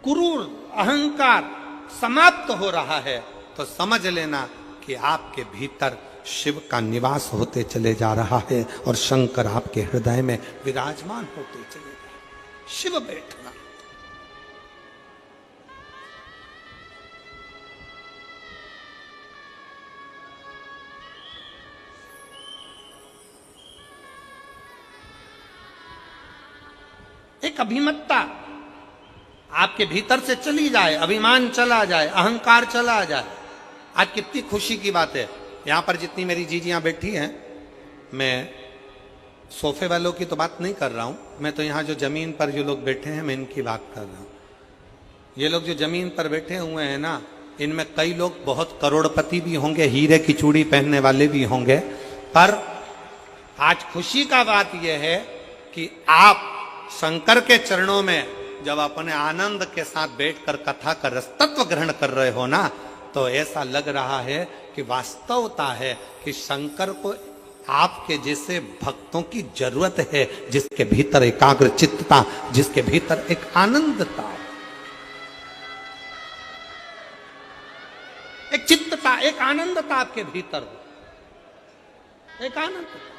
गुरूर अहंकार समाप्त हो रहा है तो समझ लेना कि आपके भीतर शिव का निवास होते चले जा रहा है और शंकर आपके हृदय में विराजमान होते चले जा रहे हैं। शिव बैठना। एक अभिमत्ता आपके भीतर से चली जाए, अभिमान चला जाए, अहंकार चला जाए। आज कितनी खुशी की बात है, यहां पर जितनी मेरी जीजियां बैठी हैं, मैं सोफे वालों की तो बात नहीं कर रहा हूं, मैं तो यहां जो जमीन पर जो लोग बैठे हैं मैं इनकी बात कर रहा हूं। ये लोग जो जमीन पर बैठे हुए हैं ना, इनमें कई लोग बहुत करोड़पति भी होंगे, हीरे की चूड़ी पहनने वाले भी होंगे, पर आज खुशी का बात यह है कि आप शंकर के चरणों में जब अपने आनंद के साथ बैठकर कथा का रसतत्व ग्रहण कर रहे हो ना, तो ऐसा लग रहा है कि वास्तवता है कि शंकर को आपके जैसे भक्तों की जरूरत है, जिसके भीतर एकाग्र चित्तता, जिसके भीतर एक आनंदता, एक चित्तता, एक आनंदता आपके भीतर हो, एक आनंदता।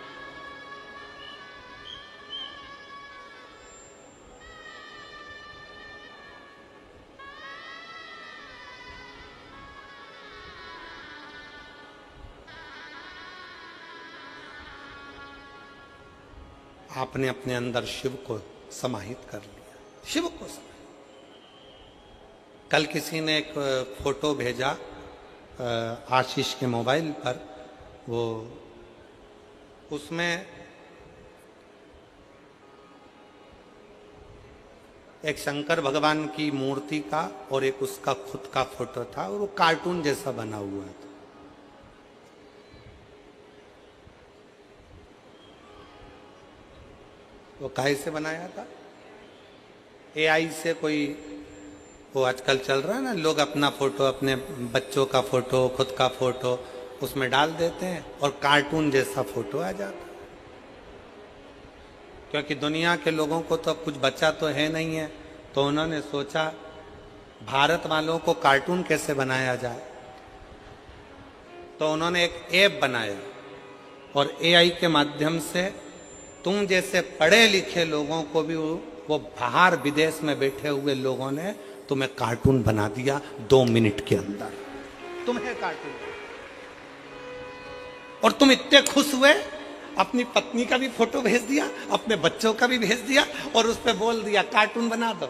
आपने अपने अंदर शिव को समाहित कर लिया, शिव को समाहित। कल किसी ने एक फोटो भेजा आशीष के मोबाइल पर, वो उसमें एक शंकर भगवान की मूर्ति का और एक उसका खुद का फोटो था और वो कार्टून जैसा बना हुआ था। वो काहे से बनाया था? एआई से कोई, वो आजकल चल रहा है ना, लोग अपना फोटो, अपने बच्चों का फोटो, खुद का फोटो उसमें डाल देते हैं और कार्टून जैसा फोटो आ जाता है। क्योंकि दुनिया के लोगों को तो अब कुछ बचा तो है नहीं है, तो उन्होंने सोचा भारत वालों को कार्टून कैसे बनाया जाए, तो उन्होंने एक ऐप बनाया और एआई के माध्यम से तुम जैसे पढ़े लिखे लोगों को भी वो बाहर विदेश में बैठे हुए लोगों ने तुम्हें कार्टून बना दिया 2 मिनट के अंदर, तुम्हें कार्टून। और तुम इतने खुश हुए, अपनी पत्नी का भी फोटो भेज दिया, अपने बच्चों का भी भेज दिया और उस पर बोल दिया कार्टून बना दो,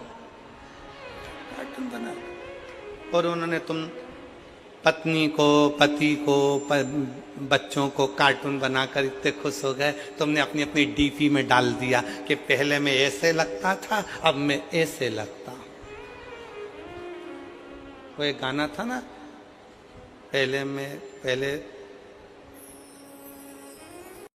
कार्टून बना दो। और उन्होंने तुम पत्नी को, पति को, बच्चों को कार्टून बनाकर इतने खुश हो गए, तुमने अपनी अपनी डीपी में डाल दिया कि पहले मैं ऐसे लगता था, अब मैं ऐसे लगता हूं। वो एक गाना था ना, पहले